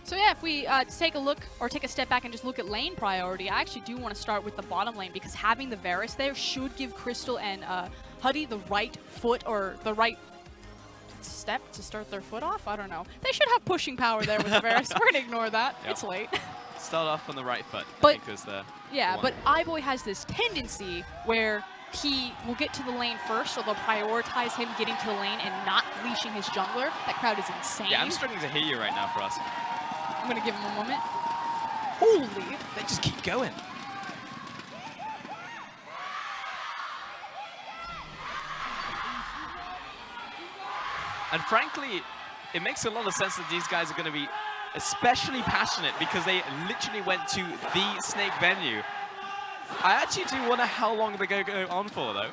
So yeah, if we take a look or take a step back and just look at lane priority, I actually do want to start with the bottom lane because having the Varus there should give Crystal and Huddy the right foot or the right step to start their foot off. I don't know. They should have pushing power there with the Varus. We're going to ignore that. Yep. It's late. Start off on the right foot, But, I think was the one. But iBoy has this tendency where he will get to the lane first, so they'll prioritize him getting to the lane and not leashing his jungler. That crowd is insane. Yeah, I'm struggling to hear you right now for us. I'm going to give him a moment. Holy. They just keep going. And frankly, it makes a lot of sense that these guys are going to be especially passionate because they literally went to the Snake venue. I actually do wonder how long they're going to go on for, though.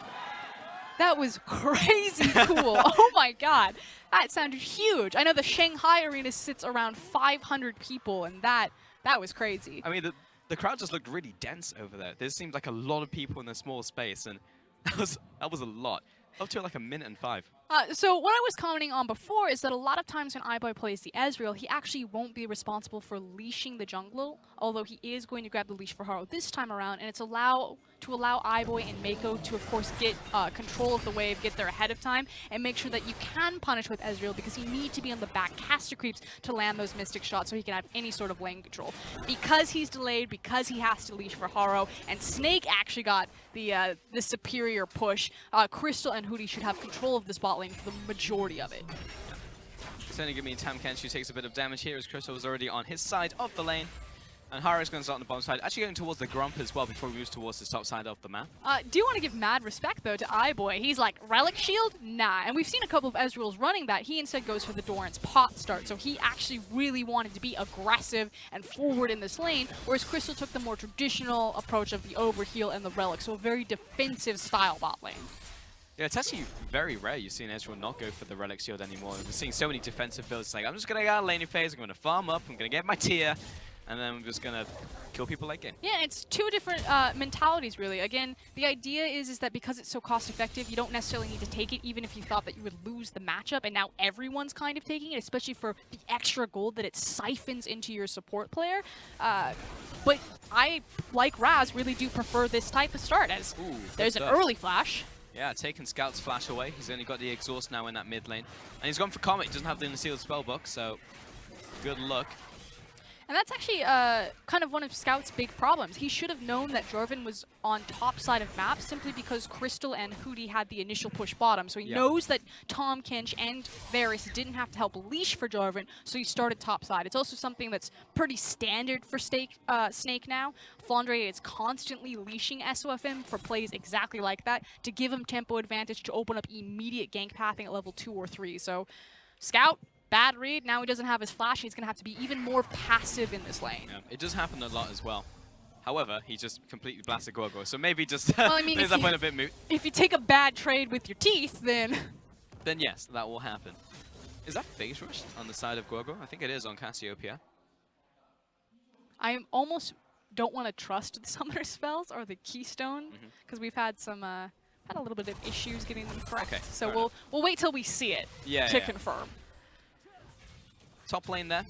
That was crazy cool. Oh my god. That sounded huge. I know the Shanghai arena sits around 500 people, and that was crazy. I mean, the crowd just looked really dense over there. There seemed like a lot of people in a small space, and that was a lot. Up to like 1 minute and 5. So what I was commenting on before is that a lot of times when iBoy plays the Ezreal, he actually won't be responsible for leashing the jungle, although he is going to grab the leash for Haro this time around, and it's to allow iBoy and Mako to, of course, get control of the wave, get there ahead of time, and make sure that you can punish with Ezreal because you need to be on the back caster creeps to land those Mystic shots so he can have any sort of lane control. Because he's delayed, because he has to leash for Haro, and Snake actually got the superior push, Crystal and Hootie should have control of this bot lane for the majority of it. It's only going to be Tam Kench who takes a bit of damage here as Crystal was already on his side of the lane. And Haro's going to start on the bottom side, actually going towards the Grump as well before he moves towards the top side of the map. Do want to give mad respect, though, to iBoy. He's like, Relic Shield? Nah. And we've seen a couple of Ezreals running that. He instead goes for the Doran's pot start. So he actually really wanted to be aggressive and forward in this lane, whereas Crystal took the more traditional approach of the overheal and the Relic. So a very defensive style bot lane. Yeah, it's actually very rare you see an Ezreal not go for the Relic Shield anymore. We're seeing so many defensive builds. It's like, I'm just going to get out of laning phase, I'm going to farm up, I'm going to get my tier, and then I'm just going to kill people late game. Yeah, it's two different mentalities, really. Again, the idea is that because it's so cost-effective, you don't necessarily need to take it, even if you thought that you would lose the matchup, and now everyone's kind of taking it, especially for the extra gold that it siphons into your support player. But I, like Raz, really do prefer this type of start, as there's an early flash. Yeah, taking Scout's flash away. He's only got the exhaust now in that mid lane. And he's gone for Comet. He doesn't have the unsealed spellbook, so good luck. And that's actually kind of one of Scout's big problems. He should have known that Jorvin was on top side of map simply because Crystal and Hootie had the initial push bottom. So he knows that Tom Kench and Varus didn't have to help leash for Jorvin, so he started top side. It's also something that's pretty standard for Snake now. Flandre is constantly leashing SOFM for plays exactly like that to give him tempo advantage to open up immediate gank pathing at level 2 or 3. So Scout, bad read. Now he doesn't have his flash. He's going to have to be even more passive in this lane. Yeah, it does happen a lot as well. However, he just completely blasted Gorgo, so maybe just well, I mean, plays that point a bit moot. If you take a bad trade with your teeth, then... Then yes, that will happen. Is that phase rush on the side of Gorgo? I think it is on Cassiopeia. I almost don't want to trust the summoner spells or the keystone, because we've had some... had a little bit of issues getting them correct. Okay, so we'll wait till we see it to confirm. Top lane there.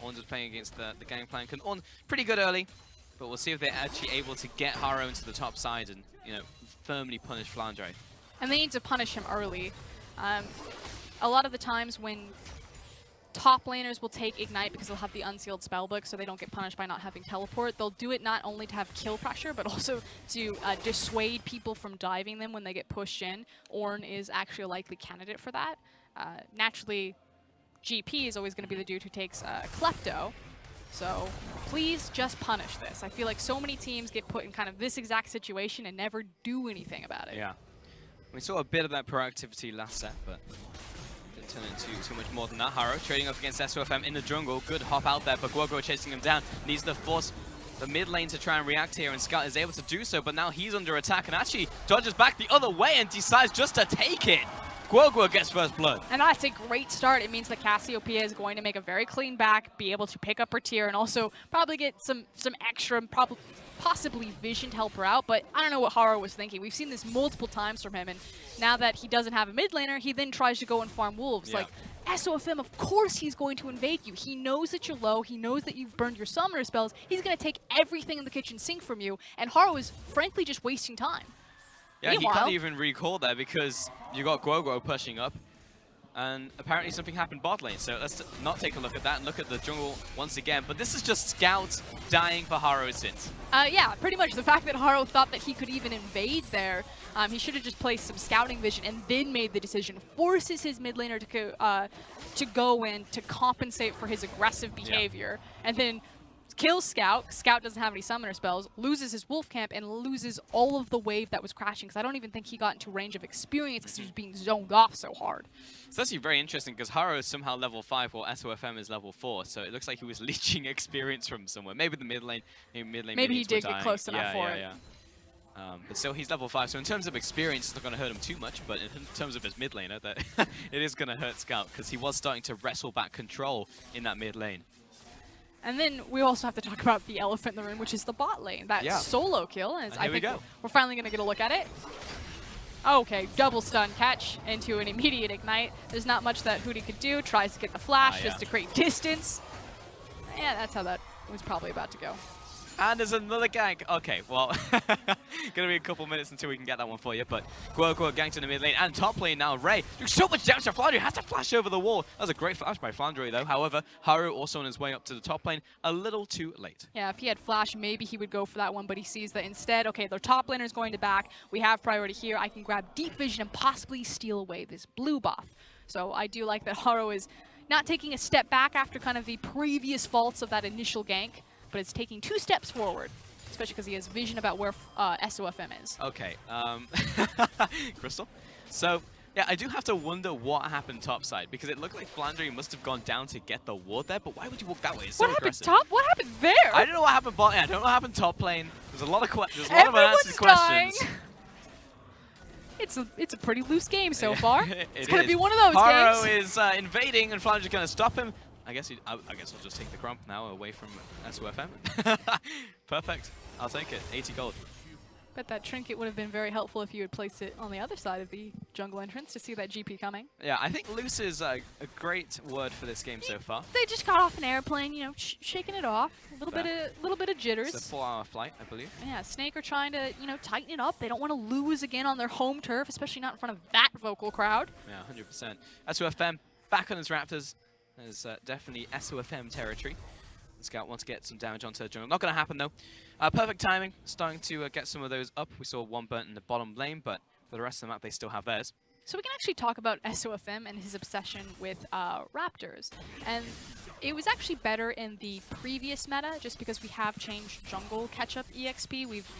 Ornn just playing against the gangplank. And Ornn pretty good early. But we'll see if they're actually able to get Haro into the top side and, you know, firmly punish Flandre. And they need to punish him early. A lot of the times when top laners will take Ignite because they'll have the unsealed spellbook so they don't get punished by not having teleport, they'll do it not only to have kill pressure, but also to dissuade people from diving them when they get pushed in. Ornn is actually a likely candidate for that. Naturally, GP is always going to be the dude who takes Klepto. So please just punish this. I feel like so many teams get put in kind of this exact situation and never do anything about it. Yeah. We saw a bit of that proactivity last set, but didn't turn into too much more than that. Haro trading up against SOFM in the jungle. Good hop out there, but Guoguo chasing him down. Needs to force the mid lane to try and react here, and Scout is able to do so, but now he's under attack and actually dodges back the other way and decides just to take it. Guoguo gets first blood. And that's a great start. It means that Cassiopeia is going to make a very clean back, be able to pick up her tier, and also probably get some extra, possibly vision to help her out. But I don't know what Haro was thinking. We've seen this multiple times from him, and now that he doesn't have a mid laner, he then tries to go and farm wolves. Yeah. Like, SOFM, of course he's going to invade you. He knows that you're low. He knows that you've burned your summoner spells. He's going to take everything in the kitchen sink from you, and Haro is frankly just wasting time. Yeah, he Meanwhile, can't even recall there because you got Guoguo pushing up, and apparently something happened bot lane. So let's not take a look at that and look at the jungle once again. But this is just Scout dying for Haro's sins. Yeah, pretty much. The fact that Haro thought that he could even invade there, he should have just placed some scouting vision and then made the decision. Forces his mid laner to go in to compensate for his aggressive behavior, and then kills Scout. Scout doesn't have any summoner spells, loses his wolf camp, and loses all of the wave that was crashing, because I don't even think he got into range of experience because he was being zoned off so hard. It's actually very interesting because Haro is somehow level 5 while SOFM is level 4, so it looks like he was leeching experience from somewhere. Maybe the mid lane, Maybe he did get close enough for it. But still, he's level 5, so in terms of experience, it's not going to hurt him too much, but in terms of his mid laner, that it is going to hurt Scout, because he was starting to wrestle back control in that mid lane. And then we also have to talk about the elephant in the room, which is the bot lane. That solo kill, and I think we're finally going to get a look at it. Okay, double stun catch into an immediate ignite. There's not much that Hootie could do. Tries to get the flash just to create distance. Yeah, that's how that was probably about to go. And there's another gank. Okay, well, gonna be a couple minutes until we can get that one for you. But Guoguo ganked in the mid lane and top lane now. Ray doing so much damage to Flandre. Has to flash over the wall. That was a great flash by Flandre though. However, Haro also on his way up to the top lane a little too late. Yeah, if he had flash, maybe he would go for that one. But he sees that instead, okay, their top laner is going to back. We have priority here. I can grab deep vision and possibly steal away this blue buff. So I do like that Haro is not taking a step back after kind of the previous faults of that initial gank, but it's taking 2 steps forward, especially because he has vision about where SOFM is. Okay, Crystal. So, yeah, I do have to wonder what happened topside, because it looked like Flandre must have gone down to get the ward there, but why would you walk that way? It's so aggressive. What happened there? I don't know what happened bot lane. I don't know what happened top lane. There's a lot of unanswered questions. It's a pretty loose game so far. It's going to is. be one of those Haro games. is invading, and Flandre's going to stop him. I guess I'll just take the crump now away from SOFM. Perfect. I'll take it. 80 gold. Bet that trinket would have been very helpful if you had placed it on the other side of the jungle entrance to see that GP coming. Yeah, I think loose is a great word for this game so far. They just got off an airplane, you know, shaking it off. A little bit of jitters. It's a 4-hour flight, I believe. Yeah, Snake are trying to, you know, tighten it up. They don't want to lose again on their home turf, especially not in front of that vocal crowd. Yeah, 100%. SOFM back on his Raptors. There's definitely SOFM territory. Scout wants to get some damage onto the jungle. Not going to happen, though. Perfect timing. Starting to get some of those up. We saw one burnt in the bottom lane, but for the rest of the map, they still have theirs. So we can actually talk about SOFM and his obsession with Raptors. And it was actually better in the previous meta, just because we have changed jungle catch-up EXP. We've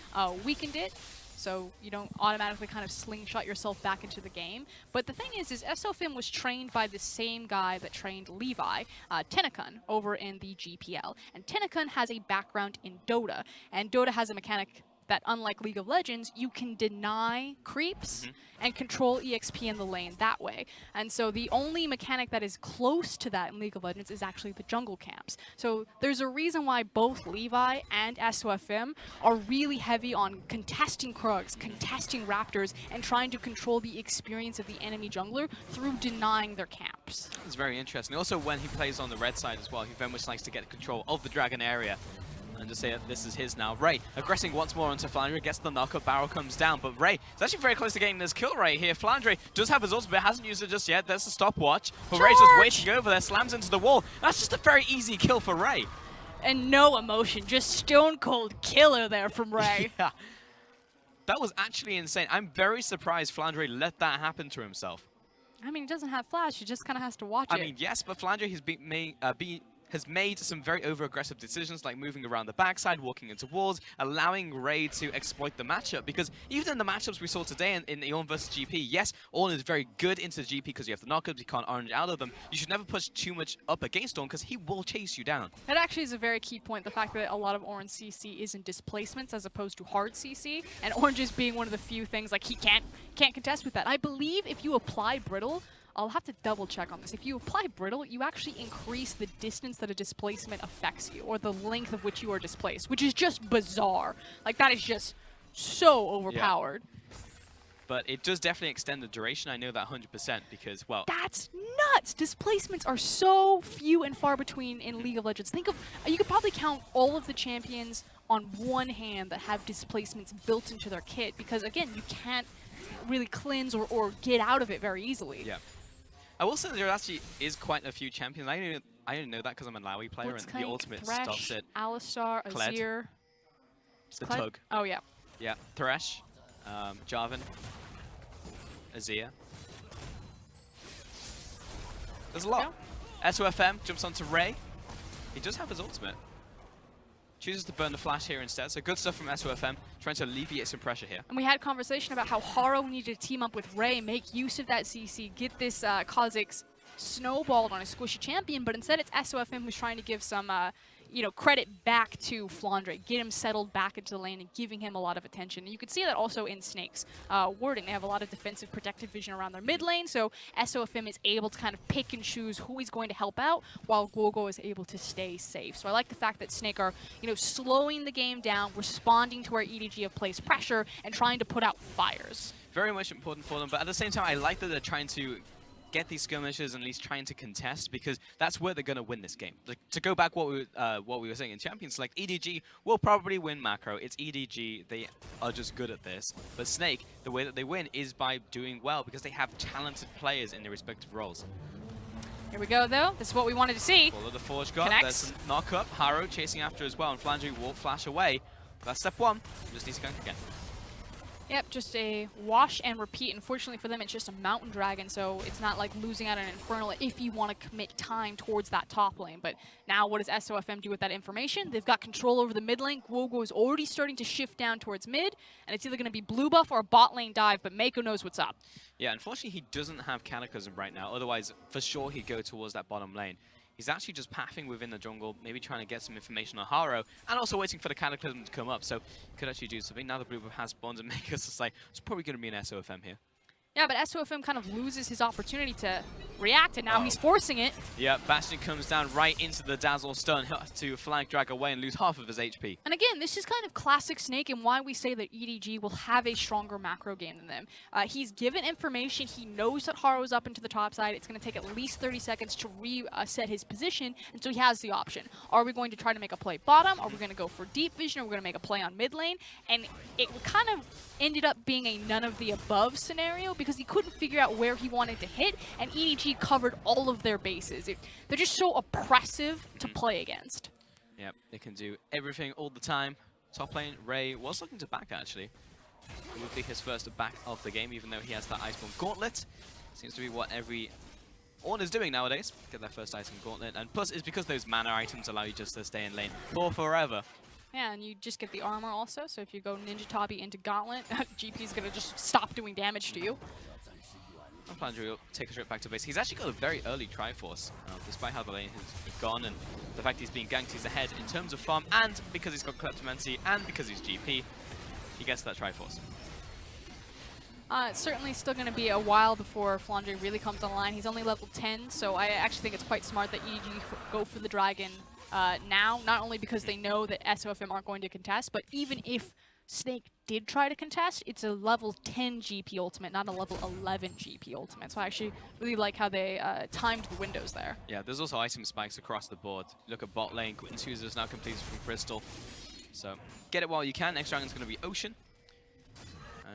weakened it, so you don't automatically kind of slingshot yourself back into the game. But the thing is SOFM was trained by the same guy that trained Levi, Tenakun, over in the GPL. And Tenakun has a background in Dota, and Dota has a mechanic that, unlike League of Legends, you can deny creeps and control EXP in the lane that way. And so the only mechanic that is close to that in League of Legends is actually the jungle camps. So there's a reason why both Levi and SOFM are really heavy on contesting Krugs, contesting Raptors, and trying to control the experience of the enemy jungler through denying their camps. It's very interesting. Also, when he plays on the red side as well, he very much likes to get control of the dragon area. and just say that this is his now. Ray aggressing once more onto Flandre, gets the knockup, barrel comes down, but Ray is actually very close to getting this kill right here. Flandre does have his ultimate, hasn't used it just yet. There's a stopwatch, but Ray's just waiting over there, slams into the wall. That's just a very easy kill for Ray. And no emotion, just stone cold killer there from Ray. Yeah. That was actually insane. I'm very surprised Flandre let that happen to himself. I mean, he doesn't have flash, he just kind of has to watch it. I mean, yes, but Flandre has made some very over-aggressive decisions, like moving around the backside, walking into walls, allowing Ray to exploit the matchup. Because even in the matchups we saw today in Eon versus GP, yes, Ornn is very good into the GP because you have the knockups, you can't orange out of them. You should never push too much up against Ornn because he will chase you down. That actually is a very key point, the fact that a lot of Ornn's CC is in displacements as opposed to hard CC, and Ornn just being one of the few things, like, he can't contest with that. I believe if you apply Brittle, I'll have to double check on this. If you apply Brittle, you actually increase the distance that a displacement affects you, or the length of which you are displaced, which is just bizarre. Like, that is just so overpowered. Yeah. But it does definitely extend the duration. I know that 100% because, well... That's nuts! Displacements are so few and far between in League of Legends. Think of, you could probably count all of the champions on one hand that have displacements built into their kit, because, again, you can't really cleanse or get out of it very easily. Yeah. I will say that there actually is quite a few champions. I didn't know that because I'm a Lowy player, and the ultimate Thresh, stops it. Alistar, Kled. Azir. The Kled? Tug. Oh, yeah. Yeah, Thresh, Jarvan, Azir. There's a lot. Yeah. SOFM jumps onto Ray. He does have his ultimate. Chooses to burn the flash here instead, so good stuff from SOFM, trying to alleviate some pressure here. And we had conversation about how Haro needed to team up with Ray, make use of that CC, get this Kha'Zix snowballed on a squishy champion, but instead it's SOFM who's trying to give some credit back to Flandre, get him settled back into the lane and giving him a lot of attention. And you can see that also in Snake's wording. They have a lot of defensive protective vision around their mid lane, so SOFM is able to kind of pick and choose who he's going to help out, while Gogo is able to stay safe. So I like the fact that Snake are, slowing the game down, responding to where EDG have placed pressure, and trying to put out fires. Very much important for them, but at the same time, I like that they're trying to get these skirmishes and at least trying to contest, because that's where they're going to win this game. Like, to go back what we were saying in Champions, like, EDG will probably win macro. It's EDG. They are just good at this. But Snake, the way that they win is by doing well, because they have talented players in their respective roles. Here we go, though. This is what we wanted to see. Follow the Forge God. Connects. There's some knock-up. Haro chasing after as well, and Flandre will flash away. That's step one. Just needs to gank again. Yep, just a wash and repeat. Unfortunately for them, it's just a Mountain Dragon, so it's not like losing out on an Infernal if you want to commit time towards that top lane. But now what does SOFM do with that information? They've got control over the mid lane. Guogo is already starting to shift down towards mid, and it's either going to be blue buff or a bot lane dive, but Mako knows what's up. Yeah, unfortunately he doesn't have Cataclysm right now. Otherwise, for sure he'd go towards that bottom lane. He's actually just pathing within the jungle, maybe trying to get some information on Haro, and also waiting for the Cataclysm to come up, so he could actually do something. Now the blue buff has spawns and Maker's just like, it's probably going to be an SOFM here. Yeah, but SOFM kind of loses his opportunity to react, and now he's forcing it. Yeah, Bastion comes down right into the Dazzle stun to flank drag away and lose half of his HP. And again, this is kind of classic Snake and why we say that EDG will have a stronger macro game than them. He's given information, he knows that Haro's up into the top side. It's going to take at least 30 seconds to reset his position, and so he has the option. Are we going to try to make a play bottom? Are we going to go for deep vision? Are we going to make a play on mid lane? And it kind of ended up being a none of the above scenario because he couldn't figure out where he wanted to hit, and EDG covered all of their bases. They're just so oppressive to play against. Yep, they can do everything all the time. Top lane, Ray was looking to back actually. It would be his first back of the game, even though he has that Iceborne Gauntlet. Seems to be what every Ornn is doing nowadays. Get their first Iceborne Gauntlet, and plus it's because those mana items allow you just to stay in lane for forever. Yeah, and you just get the armor also, so if you go Ninja Tabi into Gauntlet, GP is going to just stop doing damage to you. Flandre will take a trip back to base. He's actually got a very early Triforce, despite how the lane has gone and the fact he's being ganked, he's ahead in terms of farm, and because he's got Kleptomancy, and because he's GP, he gets that Triforce. It's certainly still going to be a while before Flandre really comes online. He's only level 10, so I actually think it's quite smart that EDG go for the Dragon now, not only because they know that SOFM aren't going to contest, but even if Snake did try to contest, it's a level 10 GP ultimate, not a level 11 GP ultimate. So I actually really like how they timed the windows there. Yeah, there's also item spikes across the board. Look at bot lane. Quinton's user is now completed from Crystal. So get it while you can. Next dragon's going to be Ocean.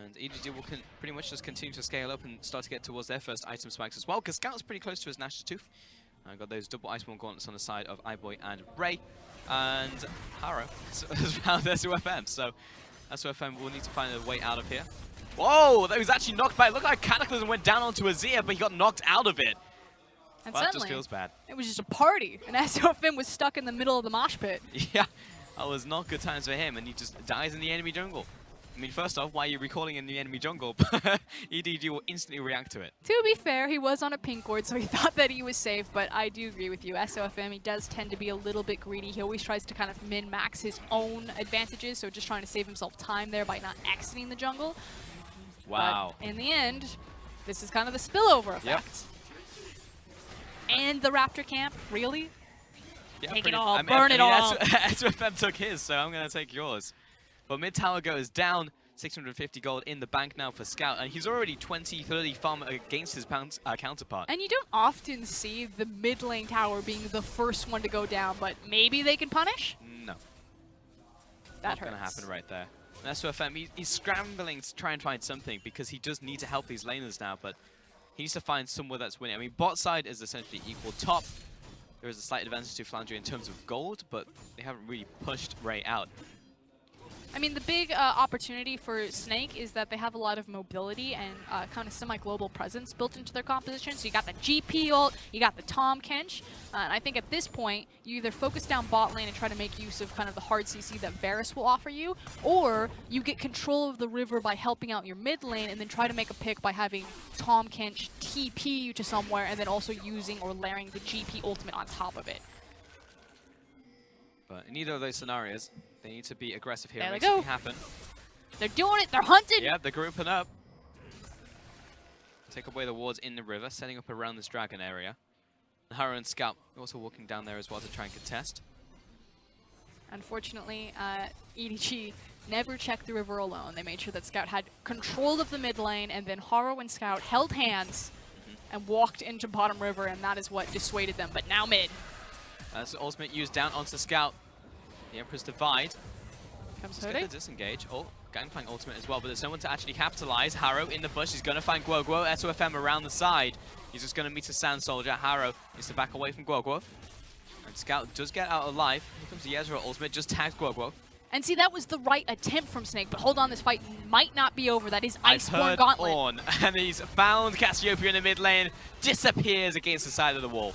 And EDG will pretty much just continue to scale up and start to get towards their first item spikes as well, because Scout's pretty close to his Nash's Tooth. Got those double Iceborne gauntlets on the side of iBoy and Ray. And Haro has found SOFM, so SOFM will need to find a way out of here. Whoa, that was actually knocked back. It looked like Cataclysm went down onto Azir, but he got knocked out of it. And well, that suddenly, just feels bad. it was just a party, and SOFM was stuck in the middle of the mosh pit. Yeah, that was not good times for him, and he just dies in the enemy jungle. I mean, first off, why are you recalling in the enemy jungle? EDG will instantly react to it. To be fair, he was on a pink ward, so he thought that he was safe, but I do agree with you. SOFM, he does tend to be a little bit greedy. He always tries to kind of min-max his own advantages, so just trying to save himself time there by not exiting the jungle. Wow. But in the end, this is kind of the spillover effect. Yep. And the Raptor camp, really? Yeah, Take it all, burn it all. SOFM took his, so I'm going to take yours. But mid tower goes down, 650 gold in the bank now for Scout, and he's already 20-30 farm against his counterpart. And you don't often see the mid lane tower being the first one to go down, but maybe they can punish? No. That Not going to happen right there. And SOFM, he's scrambling to try and find something because he does need to help these laners now, but he needs to find somewhere that's winning. I mean, bot side is essentially equal. Top, there is a slight advantage to Flandria in terms of gold, but they haven't really pushed Ray out. I mean, the big opportunity for Snake is that they have a lot of mobility and kind of semi-global presence built into their composition. So you got the GP ult, you got the Tom Kench, and I think at this point, you either focus down bot lane and try to make use of kind of the hard CC that Varus will offer you, or you get control of the river by helping out your mid lane and then try to make a pick by having Tom Kench TP you to somewhere and then also using or layering the GP ultimate on top of it. But in either of those scenarios, they need to be aggressive here. There Make they go. something happen. They're doing it. They're hunted. Yeah, they're grouping up. Take away the wards in the river, setting up around this dragon area. Haro and Scout also walking down there as well to try and contest. Unfortunately, EDG never checked the river alone. They made sure that Scout had control of the mid lane, and then Haro and Scout held hands and walked into bottom river, and that is what dissuaded them. But now mid. That's the ultimate used down onto Scout. The Emperor's Divide. Comes Let's get Hoodie. the disengage. Oh, Gangplank ultimate as well, but there's no one to actually capitalize. Haro in the bush. He's going to find Guoguo. SOFM around the side. He's just going to meet a Sand Soldier. Haro needs to back away from Guoguo. And Scout does get out alive. Here comes the Ezreal ultimate. Just tags Guoguo. And see, that was the right attempt from Snake, but hold on, this fight might not be over. That is I've Iceborne heard Gauntlet. on, and he's found Cassiopeia in the mid lane. Disappears against the side of the wall.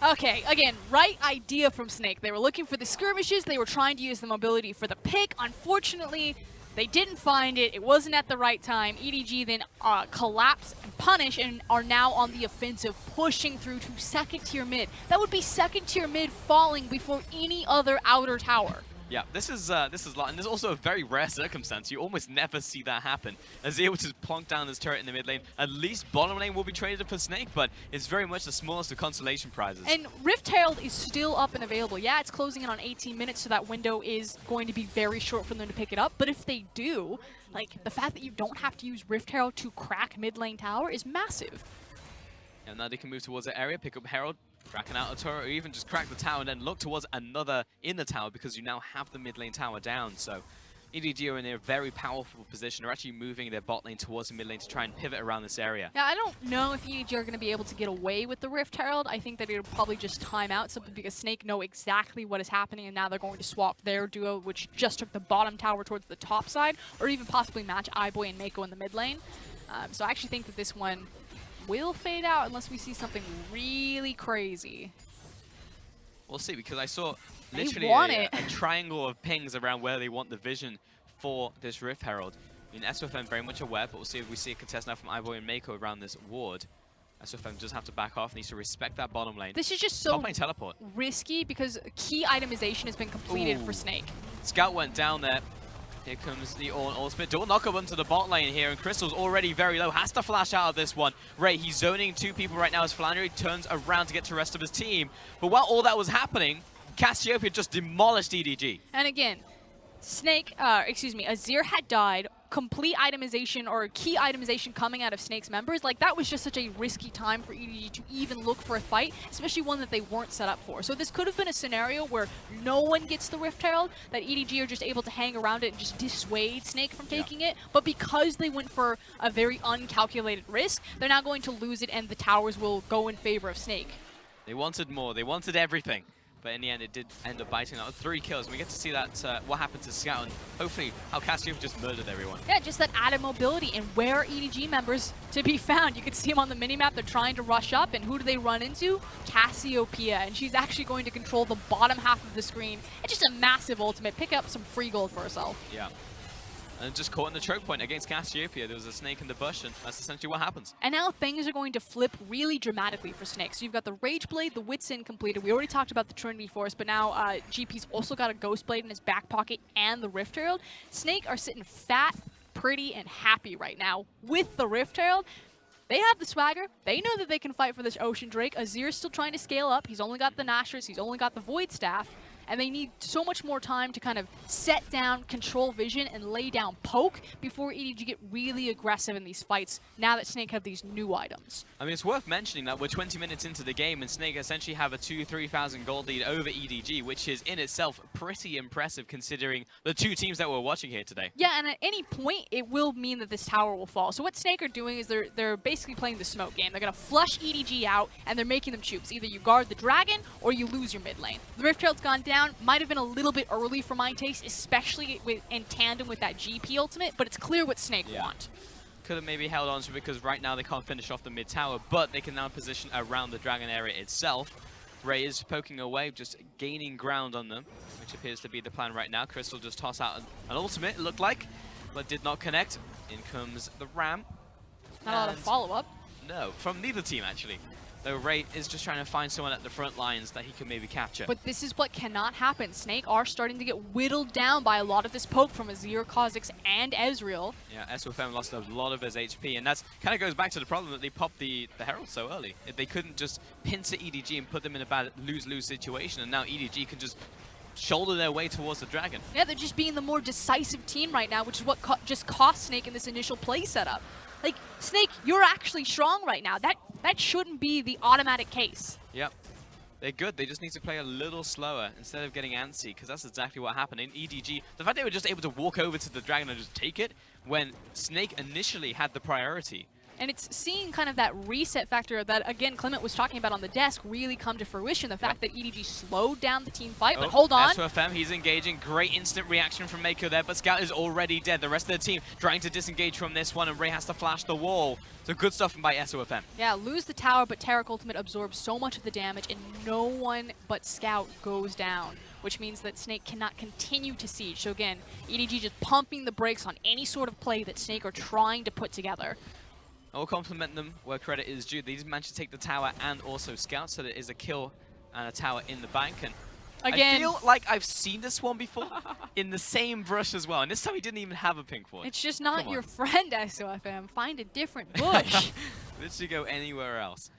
Okay, again, right idea from Snake. They were looking for the skirmishes. They were trying to use the mobility for the pick. Unfortunately, they didn't find it. It wasn't at the right time. EDG then collapsed and punished and are now on the offensive, pushing through to second tier mid. That would be second tier mid falling before any other outer tower. Yeah, this is a lot, and there's also a very rare circumstance. You almost never see that happen. Azir will just plonk down this turret in the mid lane. At least bottom lane will be traded for Snake, but it's very much the smallest of consolation prizes. And Rift Herald is still up and available. Yeah, it's closing in on 18 minutes, so that window is going to be very short for them to pick it up. But if they do, like, the fact that you don't have to use Rift Herald to crack mid lane tower is massive. And now they can move towards the area, pick up Herald, cracking out a turret, or even just crack the tower and then look towards another in the tower because you now have the mid lane tower down. So EDG are in a very powerful position. They're actually moving their bot lane towards the mid lane to try and pivot around this area. Yeah, I don't know if EDG are going to be able to get away with the Rift Herald. I think that it'll probably just time out simply because Snake know exactly what is happening, and now they're going to swap their duo, which just took the bottom tower towards the top side, or even possibly match iBoy and Mako in the mid lane. So I actually think that this one will fade out unless we see something really crazy. We'll see, because I saw They literally want a it. triangle of pings around where they want the vision for this Rift Herald. I mean, SOFM very much aware, but we'll see if we see a contest now from iBoy and Mako around this ward. SOFM does have to back off, needs to respect that bottom lane. This is just so Top lane teleport. risky because key itemization has been completed for Ooh. Snake. Scout went down there. Here comes the ultimate. Double knock up onto the bot lane here, and Crystal's already very low. Has to flash out of this one. Ray, he's zoning two people right now as Flandria turns around to get to the rest of his team. But while all that was happening, Cassiopeia just demolished EDG. And again, Snake, Azir had died. Complete itemization or key itemization coming out of Snake's members, like that was just such a risky time for EDG to even look for a fight, especially one that they weren't set up for. So this could have been a scenario where no one gets the Rift Herald, that EDG are just able to hang around it and just dissuade Snake from taking it. But because they went for a very uncalculated risk, they're now going to lose it and the towers will go in favor of Snake. They wanted more. They wanted everything. But in the end, it did end up biting out 3 kills. And we get to see that what happened to Scout and hopefully how Cassiopeia just murdered everyone. Yeah, just that added mobility. And where are EDG members to be found? You can see them on the minimap. They're trying to rush up. And who do they run into? Cassiopeia. And she's actually going to control the bottom half of the screen. It's just a massive ultimate. Pick up some free gold for herself. Yeah. And just caught in the choke point against Cassiopeia. There was a snake in the bush, and that's essentially what happens. And now things are going to flip really dramatically for Snake. So you've got the Rage Blade, the Witsin completed. We already talked about the Trinity Force, but now GP's also got a Ghost Blade in his back pocket and the Rift Herald. Snake are sitting fat, pretty, and happy right now with the Rift Herald. They have the swagger. They know that they can fight for this Ocean Drake. Azir's still trying to scale up. He's only got the Nashor's. He's only got the Void Staff. And they need so much more time to kind of set down, control vision, and lay down poke before EDG get really aggressive in these fights now that Snake have these new items. I mean, it's worth mentioning that we're 20 minutes into the game and Snake essentially have a 2,000-3,000 gold lead over EDG, which is in itself pretty impressive considering the 2 teams that we're watching here today. Yeah, and at any point, it will mean that this tower will fall. So what Snake are doing is they're basically playing the smoke game. They're going to flush EDG out, and they're making them choose. Either you guard the dragon, or you lose your mid lane. The Rift Herald's gone down. Might have been a little bit early for my taste, especially in tandem with that GP ultimate, but it's clear what Snake want. Could have maybe held on to it because right now they can't finish off the mid tower, but they can now position around the dragon area itself. Ray is poking away, just gaining ground on them, which appears to be the plan right now. Crystal just toss out an ultimate, it looked like, but did not connect. In comes the Ram. Not a lot of follow-up. No, from neither team actually. Though Ray is just trying to find someone at the front lines that he can maybe capture. But this is what cannot happen. Snake are starting to get whittled down by a lot of this poke from Azir, Kha'Zix, and Ezreal. Yeah, SOFM lost a lot of his HP, and that's kind of goes back to the problem that they popped the Herald so early. They couldn't just pincer EDG and put them in a bad lose-lose situation, and now EDG can just shoulder their way towards the dragon. Yeah, they're just being the more decisive team right now, which is what just cost Snake in this initial play setup. Like, Snake, you're actually strong right now. That shouldn't be the automatic case. Yep. They're good. They just need to play a little slower instead of getting antsy, because that's exactly what happened in EDG. The fact they were just able to walk over to the dragon and just take it when Snake initially had the priority. And it's seeing kind of that reset factor that, again, Clement was talking about on the desk really come to fruition. The fact that EDG slowed down the team fight, but hold on. SOFM, he's engaging. Great instant reaction from Mako there, but Scout is already dead. The rest of the team trying to disengage from this one, and Ray has to flash the wall. So good stuff by SOFM. Yeah, lose the tower, but Taric Ultimate absorbs so much of the damage, and no one but Scout goes down, which means that Snake cannot continue to siege. So again, EDG just pumping the brakes on any sort of play that Snake are trying to put together. I'll compliment them where credit is due. They managed to take the tower and also Scout, so there is a kill and a tower in the bank. And again, I feel like I've seen this one before in the same brush as well. And this time he didn't even have a pink ward. It's just not your friend, SOFM. Find a different bush. Literally go anywhere else.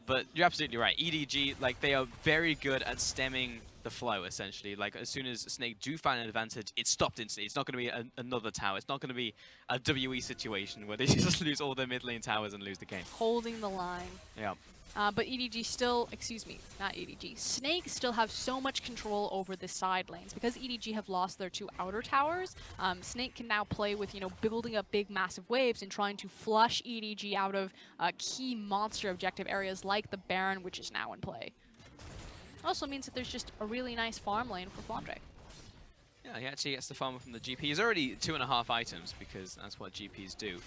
But you're absolutely right. EDG, like, they are very good at stemming the flow, essentially. Like, as soon as Snake do find an advantage, it's stopped instantly. It's not going to be another tower. It's not going to be a WE situation where they just lose all their mid lane towers and lose the game. Holding the line. Yeah. But EDG still, excuse me, not EDG, Snake still have so much control over the side lanes. Because EDG have lost their 2 outer towers, Snake can now play with, you know, building up big massive waves and trying to flush EDG out of key monster objective areas like the Baron, which is now in play. Also means that there's just a really nice farm lane for Flandre. Yeah, he actually gets the farm from the GP. He's already 2.5 items because that's what GPs do.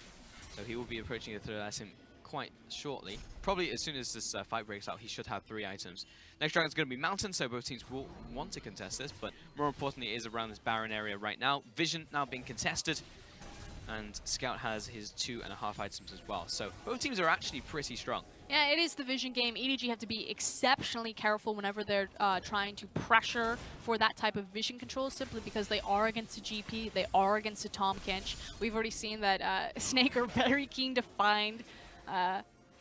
So he will be approaching the third item quite shortly. Probably as soon as this fight breaks out, he should have 3 items. Next dragon's going to be Mountain, so both teams will want to contest this, but more importantly it is around this Baron area right now. Vision now being contested, and Scout has his 2.5 items as well. So both teams are actually pretty strong. Yeah, it is the vision game. EDG have to be exceptionally careful whenever they're trying to pressure for that type of vision control, simply because they are against a GP, they are against a Tom Kench. We've already seen that Snake are very keen to find,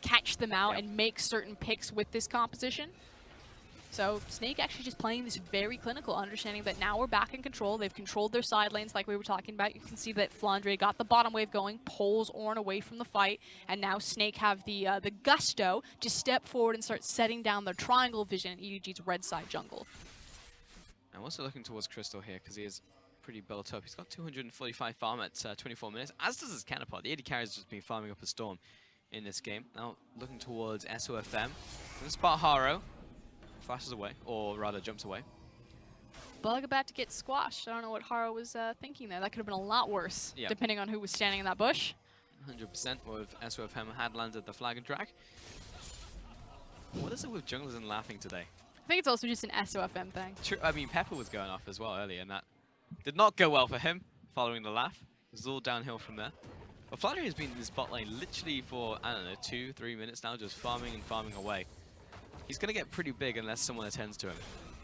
catch them out and make certain picks with this composition. So Snake actually just playing this very clinical, understanding that now we're back in control. They've controlled their side lanes like we were talking about. You can see that Flandre got the bottom wave going, pulls Ornn away from the fight, and now Snake have the gusto to step forward and start setting down their triangle vision in EDG's red side jungle. I'm also looking towards Crystal here because he is pretty built up. He's got 245 farm at 24 minutes, as does his counterpart. The AD carry's just been farming up a storm in this game. Now looking towards SOFM. Gonna spot Haro. Flashes away, or rather jumps away. Bug about to get squashed. I don't know what Haro was thinking there. That could have been a lot worse, depending on who was standing in that bush. 100% with SOFM had landed the flag and drag. What is it with junglers and laughing today? I think it's also just an SOFM thing. True. I mean, Pepper was going off as well earlier, and that did not go well for him following the laugh. It was all downhill from there. But Flandre has been in this bot lane literally for, I don't know, 2-3 minutes now, just farming and farming away. He's going to get pretty big unless someone attends to him.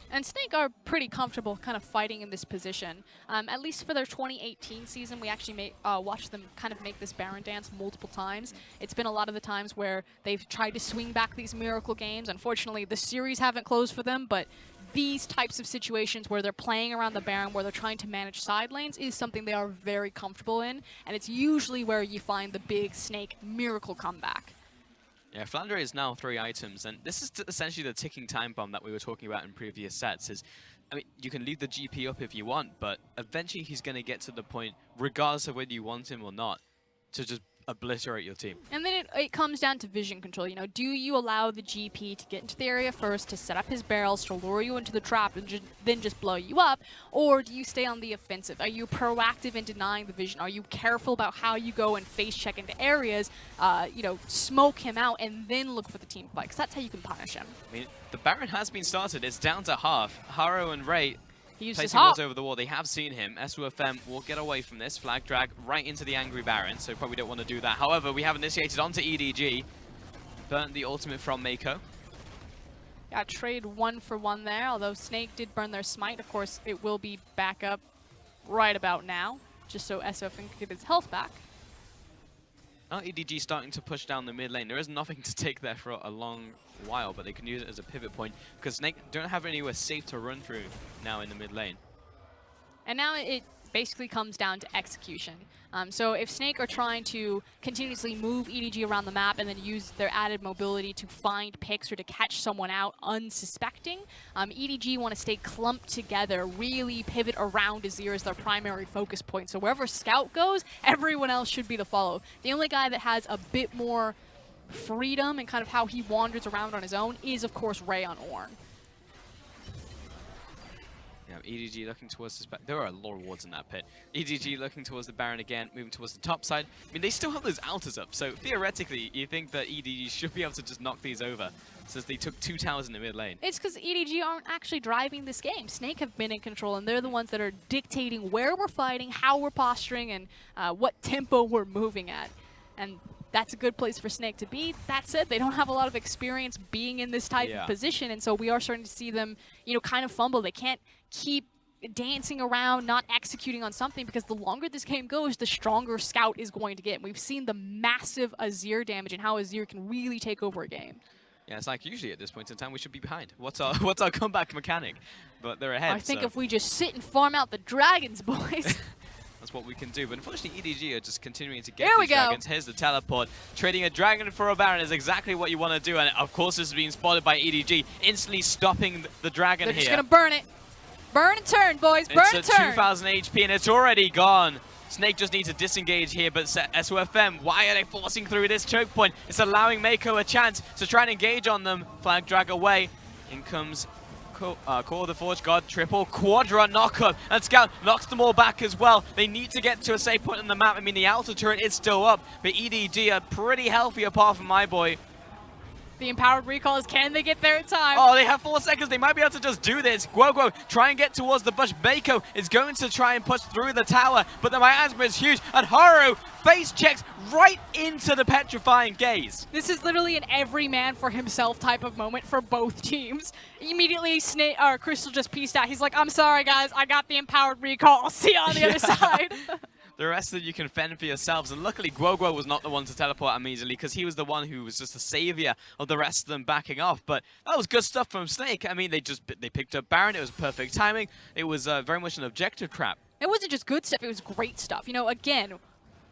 And Snake are pretty comfortable kind of fighting in this position. At least for their 2018 season, we actually watched them kind of make this Baron dance multiple times. It's been a lot of the times where they've tried to swing back these miracle games. Unfortunately, the series haven't closed for them, but these types of situations where they're playing around the Baron, where they're trying to manage side lanes, is something they are very comfortable in. And it's usually where you find the big Snake miracle comeback. Yeah, Flandre is now 3 items, and this is essentially the ticking time bomb that we were talking about in previous sets. I mean, you can leave the GP up if you want, but eventually he's going to get to the point, regardless of whether you want him or not, to just obliterate your team. And then it comes down to vision control. You know, do you allow the GP to get into the area first, to set up his barrels, to lure you into the trap, and then just blow you up? Or do you stay on the offensive? Are you proactive in denying the vision? Are you careful about how you go and face check into areas, you know, smoke him out, and then look for the team fight? Because that's how you can punish him. I mean, the Baron has been started. It's down to half. Haro and Ray Placing walls over the wall. They have seen him. SUFM will get away from this. Flag drag right into the Angry Baron, so probably don't want to do that. However, we have initiated onto EDG. Burnt the ultimate from Mako. Yeah, trade 1 for 1 there, although Snake did burn their smite. Of course, it will be back up right about now, just so SOFM can get his health back. Now EDG starting to push down the mid lane. There is nothing to take there for a long while, but they can use it as a pivot point because Snake don't have anywhere safe to run through now in the mid lane. And now it basically comes down to execution. So if Snake are trying to continuously move EDG around the map and then use their added mobility to find picks or to catch someone out unsuspecting, EDG want to stay clumped together, really pivot around Azir as their primary focus point. So wherever Scout goes, everyone else should be the follow. The only guy that has a bit more freedom and kind of how he wanders around on his own is, of course, Ray on Ornn. Yeah, EDG looking towards this. There are a lot of wards in that pit. EDG looking towards the Baron again, moving towards the top side. I mean, they still have those altars up, so theoretically, you think that EDG should be able to just knock these over, since they took 2 towers in the mid lane. It's because EDG aren't actually driving this game. Snake have been in control, and they're the ones that are dictating where we're fighting, how we're posturing, and what tempo we're moving at. And that's a good place for Snake to be. That said, they don't have a lot of experience being in this type of position, and so we are starting to see them, you know, kind of fumble. They can't keep dancing around, not executing on something, because the longer this game goes, the stronger Scout is going to get. And we've seen the massive Azir damage and how Azir can really take over a game. Yeah, it's like usually at this point in time we should be behind. What's our comeback mechanic? But they're ahead. I think if we just sit and farm out the dragons, boys. That's what we can do. But unfortunately, EDG are just continuing to get Here these dragons. Here's the teleport. Trading a dragon for a Baron is exactly what you want to do. And of course, this is being spotted by EDG, instantly stopping the dragon They're here. just going to burn it. Burn and turn, boys. Burn and turn. It's at 2,000 HP, and it's already gone. Snake just needs to disengage here, but SOFM, why are they forcing through this choke point? It's allowing Mako a chance to try and engage on them. Flag drag away. In comes Call of the Forge God, triple quadra knockup, and Scout knocks them all back as well. They need to get to a safe point on the map. I mean, the altar turret is still up, but EDG are pretty healthy apart from my boy. The empowered recalls, can they get there in time? Oh, they have 4 seconds. They might be able to just do this. Guoguo, try and get towards the bush. Mako is going to try and push through the tower, but the miasma is huge. And Haru face checks right into the petrifying gaze. This is literally an every man for himself type of moment for both teams. Immediately, Crystal just pieced out. He's like, I'm sorry, guys. I got the empowered recall. I'll see you on the other side. The rest of you can fend for yourselves, and luckily Guoguo was not the one to teleport immediately because he was the one who was just the savior of the rest of them backing off. But that was good stuff from Snake. I mean, they picked up Baron. It was perfect timing. It was very much an objective trap. It wasn't just good stuff, it was great stuff. You know, again,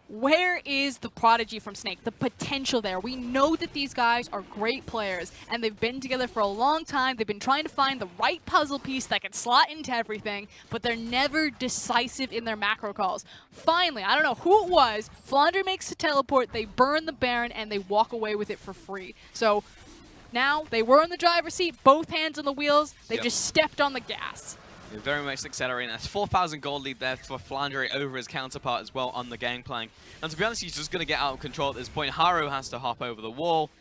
where is the prodigy from Snake? The potential there. We know that these guys are great players, and they've been together for a long time. They've been trying to find the right puzzle piece that can slot into everything, but they're never decisive in their macro calls. Finally, I don't know who it was, Flandre makes the teleport, they burn the Baron, and they walk away with it for free. So now they were in the driver's seat, both hands on the wheels, they just stepped on the gas. They're very much accelerating. That's 4,000 gold lead there for Flandre over his counterpart as well on the gangplank. And to be honest, he's just going to get out of control at this point. Haru has to hop over the wall.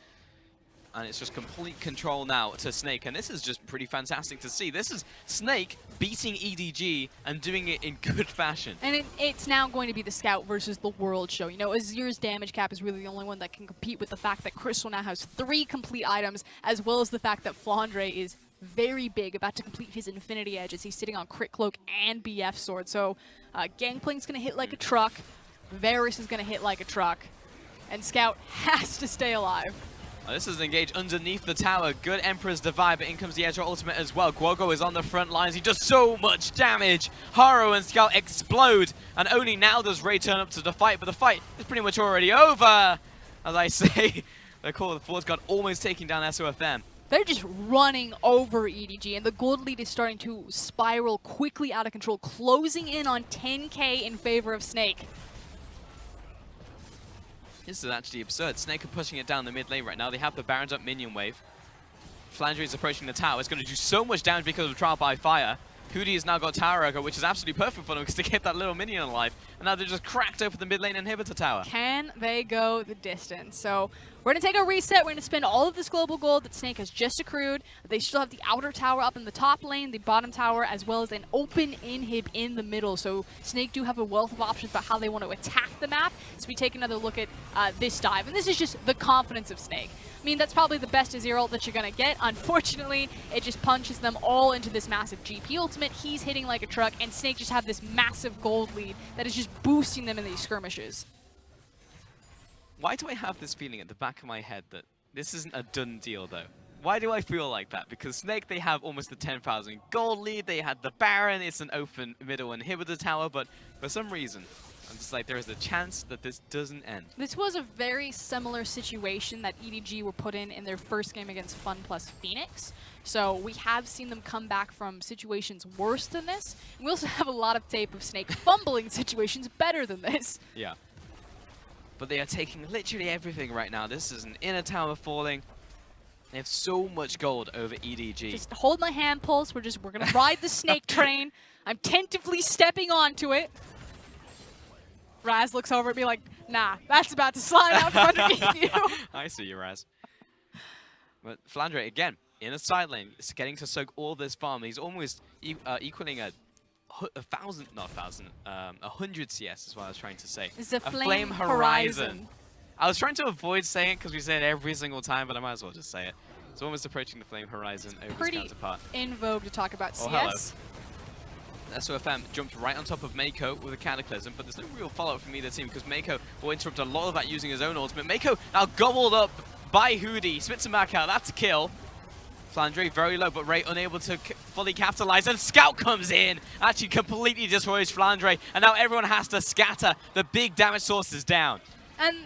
And it's just complete control now to Snake. And this is just pretty fantastic to see. This is Snake beating EDG and doing it in good fashion. And it's now going to be the Scout versus the World show. You know, Azir's damage cap is really the only one that can compete with the fact that Crystal now has 3 complete items, as well as the fact that Flandre is very big, about to complete his Infinity Edge as he's sitting on Crit Cloak and BF Sword. So Gangplank's going to hit like a truck, Varus is going to hit like a truck, and Scout has to stay alive. This is engaged underneath the tower. Good Emperor's Divide, but in comes the Edge ultimate as well. Guoguo is on the front lines. He does so much damage. Haru and Scout explode, and only now does Ray turn up to the fight, but the fight is pretty much already over. As I say, the Call of the Force God almost taking down SOFM. They're just running over EDG, and the gold lead is starting to spiral quickly out of control, closing in on 10k in favor of Snake. This is actually absurd. Snake are pushing it down the mid lane right now. They have the Barons up minion wave. Flandre is approaching the tower. It's going to do so much damage because of Trial by Fire. Hootie has now got Tower Echo, which is absolutely perfect for them because they get that little minion alive. And now they're just cracked over the mid lane inhibitor tower. Can they go the distance? So we're going to take a reset. We're going to spend all of this global gold that Snake has just accrued. They still have the outer tower up in the top lane, the bottom tower, as well as an open inhib in the middle. So Snake do have a wealth of options about how they want to attack the map. So we take another look at this dive. And this is just the confidence of Snake. I mean, that's probably the best Azir ult that you're going to get. Unfortunately, it just punches them all into this massive GP ultimate. He's hitting like a truck, and Snake just have this massive gold lead that is just boosting them in these skirmishes. Why do I have this feeling at the back of my head that this isn't a done deal, though? Why do I feel like that? Because Snake, they have almost the 10,000 gold lead. They had the Baron. It's an open middle inhibitor tower, but for some reason, I'm just like, there is a chance that this doesn't end. This was a very similar situation that EDG were put in their first game against Fun plus Phoenix. So we have seen them come back from situations worse than this. And we also have a lot of tape of Snake fumbling situations better than this. Yeah. But they are taking literally everything right now. This is an inner tower falling. They have so much gold over EDG. Just hold my hand, Pulse. We're gonna ride the Snake train. I'm tentatively stepping onto it. Raz looks over at me like, nah, that's about to slide out from underneath you. I see you, Raz. But Flandre, again, in a side lane, is getting to soak all this farm. He's almost equaling a 100 CS is what I was trying to say. It's a Flame Horizon. I was trying to avoid saying it because we say it every single time, but I might as well just say it. It's almost approaching the Flame Horizon over his counterpart. In vogue to talk about CS. Hello. SOFM jumped right on top of Mako with a Cataclysm, but there's no real follow-up from either team because Mako will interrupt a lot of that using his own ultimate. Mako now gobbled up by Hootie, spits him back out. That's a kill. Flandre very low, but Ray unable to fully capitalize, and Scout comes in, actually completely destroys Flandre, and now everyone has to scatter. The big damage source is down. And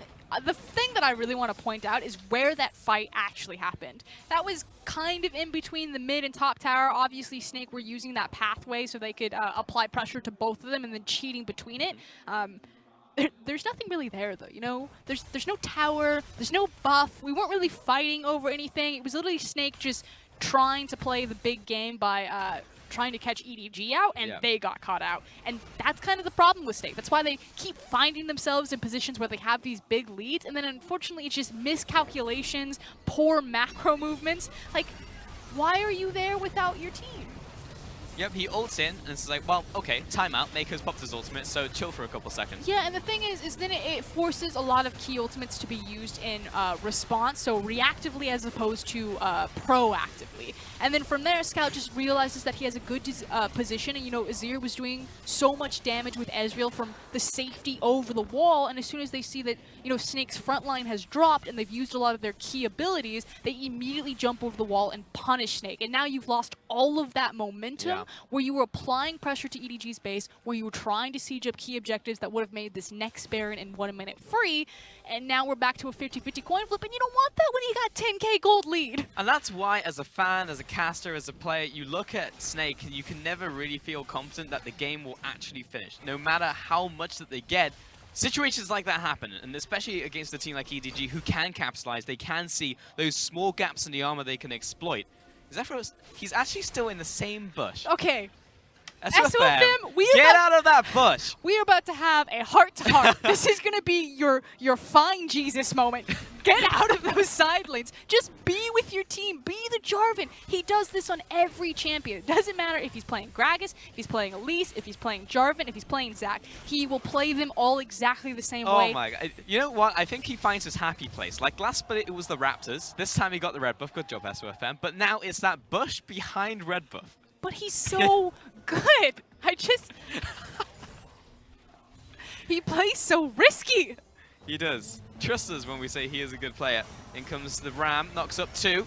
the thing that I really want to point out is where that fight actually happened. That was kind of in between the mid and top tower. Obviously, Snake were using that pathway so they could apply pressure to both of them and then cheating between it. There's nothing really there, though, you know? There's no tower, there's no buff. We weren't really fighting over anything. It was literally Snake just trying to play the big game by trying to catch EDG out, and they got caught out. And that's kind of the problem with Snake. That's why they keep finding themselves in positions where they have these big leads, and then unfortunately it's just miscalculations, poor macro movements. Like, why are you there without your team? Yep, he ults in, and it's like, well, okay, timeout. Mako's popped his ultimate, so chill for a couple seconds. Yeah, and the thing is then it forces a lot of key ultimates to be used in response, so reactively as opposed to proactively. And then from there, Scout just realizes that he has a good position, and Azir was doing so much damage with Ezreal from the safety over the wall, and as soon as they see that, Snake's front line has dropped and they've used a lot of their key abilities, they immediately jump over the wall and punish Snake. And now you've lost all of that momentum where you were applying pressure to EDG's base, where you were trying to siege up key objectives that would have made this next Baron in 1 minute free, and now we're back to a 50-50 coin flip, and you don't want that when you got 10k gold lead. And that's why, as a fan, as a caster, as a player, you look at Snake and you can never really feel confident that the game will actually finish. No matter how much that they get, situations like that happen, and especially against a team like EDG who can capitalize, they can see those small gaps in the armor they can exploit. Zephyros, he's actually still in the same bush. Okay. SOFM, get out of that bush! We are about to have a heart-to-heart. This is going to be your fine Jesus moment. Get out of those side lanes. Just be with your team. Be the Jarvan. He does this on every champion. It doesn't matter if he's playing Gragas, if he's playing Elise, if he's playing Jarvan, if he's playing Zac. He will play them all exactly the same way. Oh my god. You know what? I think he finds his happy place. Like last split, it was the Raptors. This time he got the red buff. Good job, SOFM. But now it's that bush behind red buff. But he's so good. He plays so risky. He does. Trust us when we say he is a good player. In comes the Ram, knocks up 2.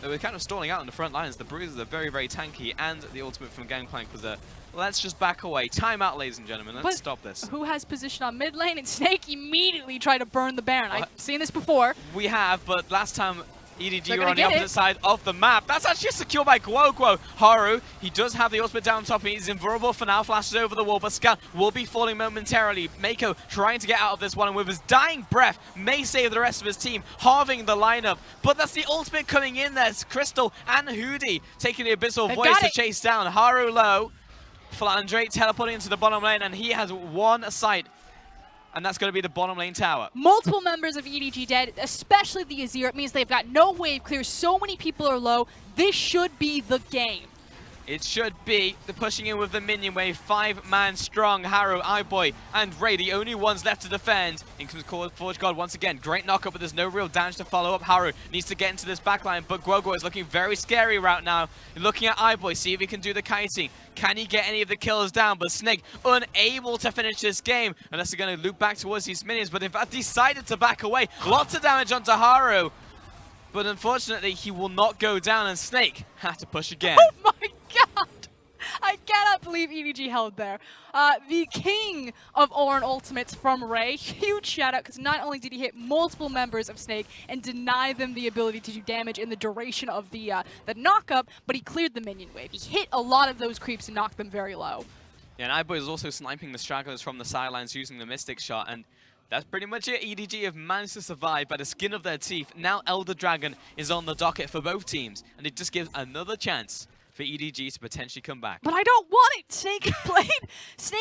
They were kind of stalling out on the front lines. The bruisers are very, very tanky, and the ultimate from Gangplank was a let's just back away. Timeout, ladies and gentlemen. Let's stop this. Who has position on mid lane? And Snake immediately tried to burn the Baron. I've seen this before. We have, but last time EDG were on the opposite side of the map. That's actually secured by Guoguo. Haru, he does have the ultimate down top. He's invulnerable for now. Flashes over the wall, but Scout will be falling momentarily. Mako trying to get out of this one, and with his dying breath, may save the rest of his team, halving the lineup. But that's the ultimate coming in there. It's Crystal and Hoodie taking the Abyssal Voice to chase down. Haru low. Flandre teleporting into the bottom lane, and he has one sight. And that's going to be the bottom lane tower. Multiple members of EDG dead, especially the Azir. It means they've got no wave clear. So many people are low. This should be the game. It should be. The pushing in with the minion wave. 5-man strong. Haru, iBoy, and Ray, the only ones left to defend. In comes Forge God once again. Great knockup, but there's no real damage to follow up. Haru needs to get into this backline, but Guoguo is looking very scary right now. Looking at iBoy, see if he can do the kiting. Can he get any of the kills down? But Snake unable to finish this game unless they're going to loop back towards these minions. But they've decided to back away. Lots of damage onto Haru. But unfortunately, he will not go down, and Snake have to push again. Oh my god! I cannot believe EDG held there. The king of Oran ultimates from Ray. Huge shout out, because not only did he hit multiple members of Snake and deny them the ability to do damage in the duration of the knock-up, but he cleared the minion wave. He hit a lot of those creeps and knocked them very low. Yeah, and iBoy is also sniping the stragglers from the sidelines using the Mystic Shot, and that's pretty much it. EDG have managed to survive by the skin of their teeth. Now Elder Dragon is on the docket for both teams, and it just gives another chance for EDG to potentially come back. But I don't want it. Snake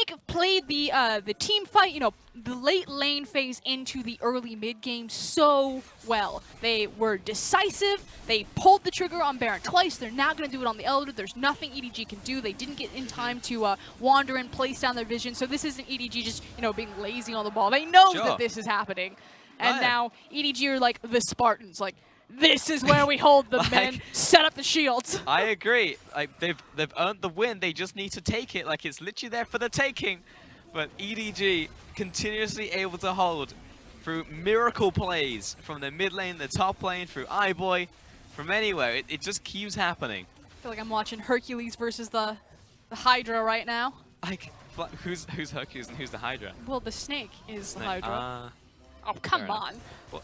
have played the team fight, the late lane phase into the early mid game so well. They were decisive. They pulled the trigger on Baron twice. They're now going to do it on the Elder. There's nothing EDG can do. They didn't get in time to wander and place down their vision. So this isn't EDG just being lazy on the ball. They know that this is happening, and now EDG are like the Spartans, like. This is where we hold the men, set up the shields. I agree. Like they've earned the win. They just need to take it. Like it's literally there for the taking. But EDG continuously able to hold through miracle plays from the mid lane, the top lane, through iBoy, from anywhere. It just keeps happening. I feel like I'm watching Hercules versus the Hydra right now. Like who's Hercules and who's the Hydra? Well, the snake is the Hydra. Oh come on. Well,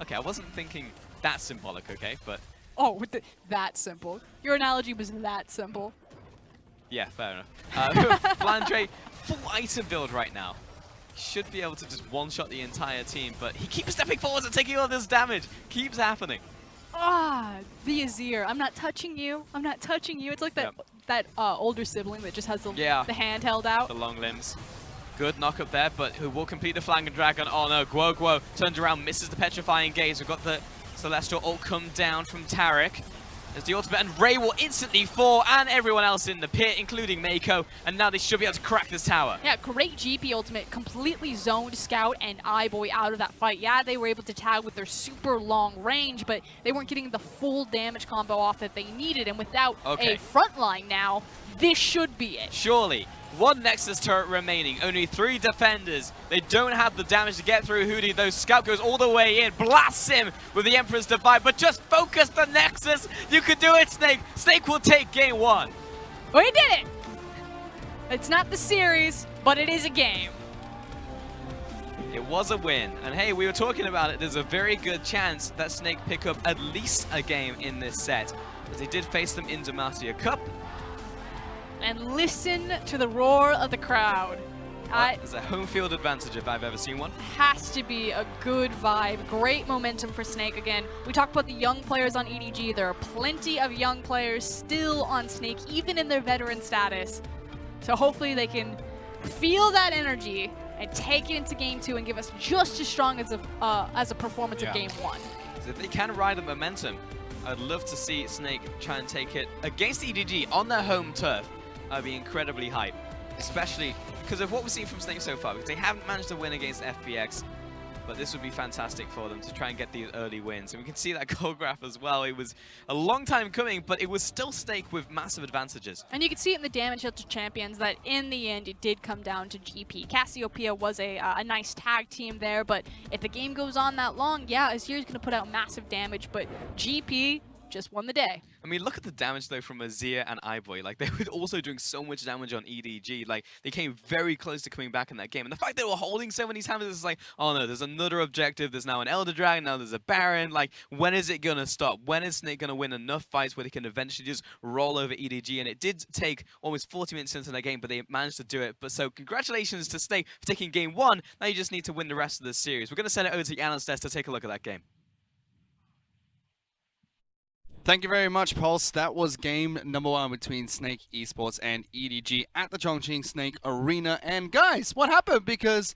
okay, I wasn't thinking that symbolic, okay, but... Oh, with that simple. Your analogy was that simple. Yeah, fair enough. Flandre, full item build right now. Should be able to just one-shot the entire team, but he keeps stepping forwards and taking all this damage. Keeps happening. The Azir. I'm not touching you. I'm not touching you. It's like that older sibling that just has the hand held out. The long limbs. Good knock up there, but who will complete the Flanking Dragon? Oh no, Guoguo turns around, misses the Petrifying Gaze. We've got the Celestial ult come down from Taric. There's the ultimate, and Ray will instantly fall, and everyone else in the pit, including Mako, and now they should be able to crack this tower. Yeah, great GP ultimate, completely zoned Scout and iBoy out of that fight. Yeah, they were able to tag with their super long range, but they weren't getting the full damage combo off that they needed, and without a front line now, this should be it. Surely. One Nexus turret remaining, only 3 defenders. They don't have the damage to get through Hootie, though. Scout goes all the way in, blasts him with the Emperor's Divide, but just focus the Nexus. You can do it, Snake. Snake will take game 1. We did it! It's not the series, but it is a game. It was a win, and hey, we were talking about it. There's a very good chance that Snake pick up at least a game in this set, as they did face them in Demacia Cup. And listen to the roar of the crowd. There's a home field advantage if I've ever seen one. Has to be a good vibe. Great momentum for Snake again. We talked about the young players on EDG. There are plenty of young players still on Snake, even in their veteran status. So hopefully they can feel that energy and take it into game 2 and give us just as strong as a performance of game 1. So if they can ride the momentum, I'd love to see Snake try and take it against EDG on their home turf. I'd be incredibly hyped, especially because of what we've seen from Snake so far. Because they haven't managed to win against FPX, but this would be fantastic for them to try and get these early wins. And we can see that goal graph as well. It was a long time coming, but it was still Snake with massive advantages. And you can see it in the damage to champions that in the end it did come down to GP. Cassiopeia was a nice tag team there, but if the game goes on that long, yeah, Azir's going to put out massive damage, but GP just won the day. I mean, look at the damage, though, from Azir and iBoy. Like, they were also doing so much damage on EDG. Like, they came very close to coming back in that game. And the fact they were holding so many times is like, oh, no, there's another objective. There's now an Elder Dragon. Now there's a Baron. Like, when is it going to stop? When is Snake going to win enough fights where they can eventually just roll over EDG? And it did take almost 40 minutes into the game, but they managed to do it. But so, congratulations to Snake for taking game 1. Now you just need to win the rest of the series. We're going to send it over to the analyst desk to take a look at that game. Thank you very much, Pulse. That was game number 1 between Snake Esports and EDG at the Chongqing Snake Arena. And guys, what happened? Because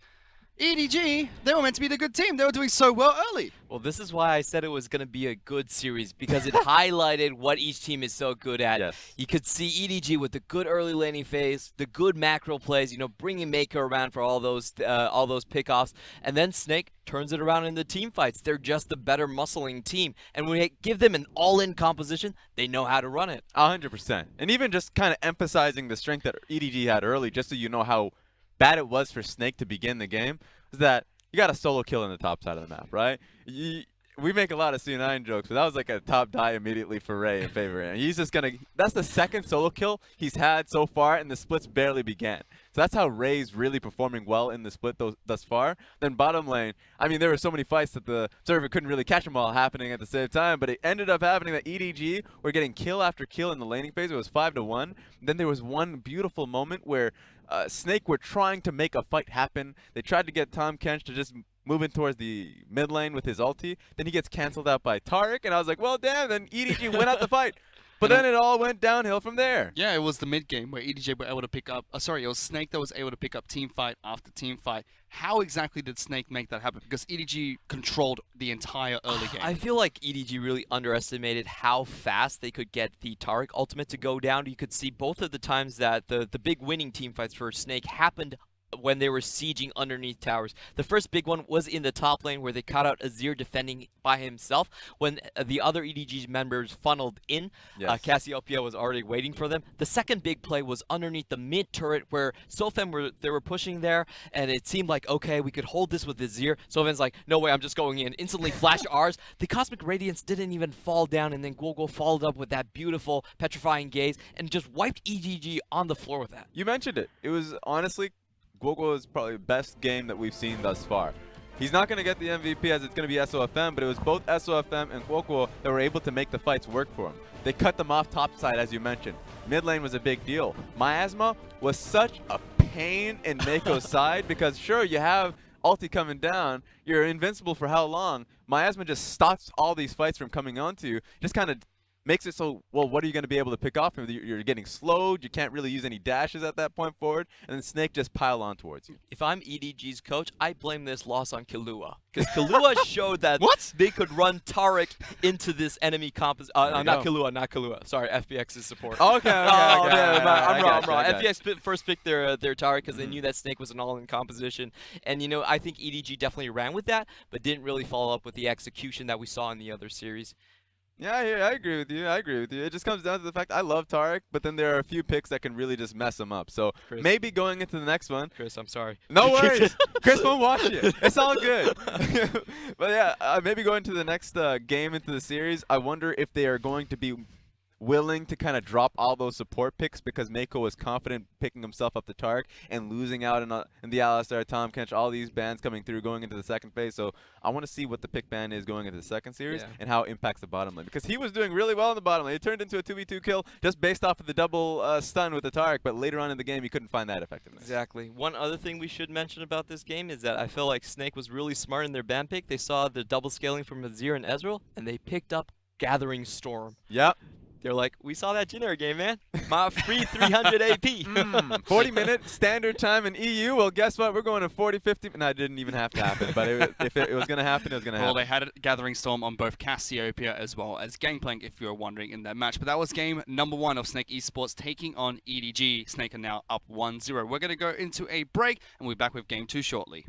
EDG, they were meant to be the good team. They were doing so well early. Well, this is why I said it was going to be a good series, because it highlighted what each team is so good at. Yes. You could see EDG with the good early laning phase, the good macro plays, you know, bringing Mako around for all those pickoffs, and then Snake turns it around in the team fights. They're just the better muscling team, and when we give them an all-in composition, they know how to run it. 100%. And even just kind of emphasizing the strength that EDG had early, just so you know how bad it was for Snake to begin the game, is that you got a solo kill in the top side of the map, right? We make a lot of C9 jokes, but that was like a top die immediately for Ray in favor. And he's just going to – that's the second solo kill he's had so far, and the splits barely began. So that's how Ray's really performing well in the split thus far. Then bottom lane, I mean, there were so many fights that the server couldn't really catch them all happening at the same time, but it ended up happening that EDG were getting kill after kill in the laning phase. It was 5-1. Then there was one beautiful moment where Snake were trying to make a fight happen. They tried to get Tom Kench to just moving towards the mid lane with his ulti. Then he gets canceled out by Taric, and I was like, well, damn, then EDG went out the fight. But then it all went downhill from there. Yeah, it was the mid game where EDG were able to pick up. It was Snake that was able to pick up team fight after team fight. How exactly did Snake make that happen? Because EDG controlled the entire early game. I feel like EDG really underestimated how fast they could get the Taric ultimate to go down. You could see both of the times that the big winning team fights for Snake happened when they were sieging underneath towers. The first big one was in the top lane where they caught out Azir defending by himself. When the other EDG members funneled in, Yes. Cassiopeia was already waiting for them. The second big play was underneath the mid turret where Sofem were pushing there, and it seemed like, okay, we could hold this with Azir. Sofem's like, no way, I'm just going in. Instantly flash R's. The Cosmic Radiance didn't even fall down, and then Guoguo followed up with that beautiful petrifying gaze and just wiped EDG on the floor with that. You mentioned it. It was honestly, Guoguo is probably the best game that we've seen thus far. He's not going to get the MVP as it's going to be SOFM, but it was both SOFM and Guoguo that were able to make the fights work for him. They cut them off top side, as you mentioned. Mid lane was a big deal. Miasma was such a pain in Mako's side because, sure, you have ulti coming down. You're invincible for how long? Miasma just stops all these fights from coming onto you. Just kind of makes it so, well, what are you going to be able to pick off him? You're getting slowed. You can't really use any dashes at that point forward. And then Snake just pile on towards you. If I'm EDG's coach, I blame this loss on Killua. Because Killua showed that What? they could run Tarek into this enemy composition. you Not go. Killua. Sorry, FBX's support. Okay. Oh, okay. man, I'm wrong. I got you. FBX first picked their Tarek because they knew that Snake was an all-in composition. And, I think EDG definitely ran with that, but didn't really follow up with the execution that we saw in the other series. Yeah, I agree with you. It just comes down to the fact I love Tarek, but then there are a few picks that can really just mess him up. So Chris. maybe going into the next one. Chris, I'm sorry. No worries. Chris won't watch it. It's all good. But yeah, maybe going to the next game into the series, I wonder if they are going to be willing to kind of drop all those support picks because Mako was confident picking himself up to Tarek and losing out in the Alistar, Tom Kench, all these bans coming through going into the second phase. So I want to see what the pick ban is going into the second series and how it impacts the bottom lane, because he was doing really well in the bottom lane. It turned into a 2v2 kill just based off of the double stun with the Tarek, but later on in the game he couldn't find that effectiveness. Exactly. One other thing we should mention about this game is that I feel like Snake was really smart in their ban pick. They saw the double scaling from Azir and Ezreal, and they picked up Gathering Storm. Yep. They're like, we saw that Jin game, man. My free 300 AP. 40-minute standard time in EU. Well, guess what? We're going to 40, 50. No, it didn't even have to happen. But if it was going to happen, it was going to happen. Well, they had a Gathering Storm on both Cassiopeia as well as Gangplank, if you were wondering, in that match. But that was game number 1 of Snake Esports taking on EDG. Snake are now up 1-0. We're going to go into a break, and we'll be back with game 2 shortly.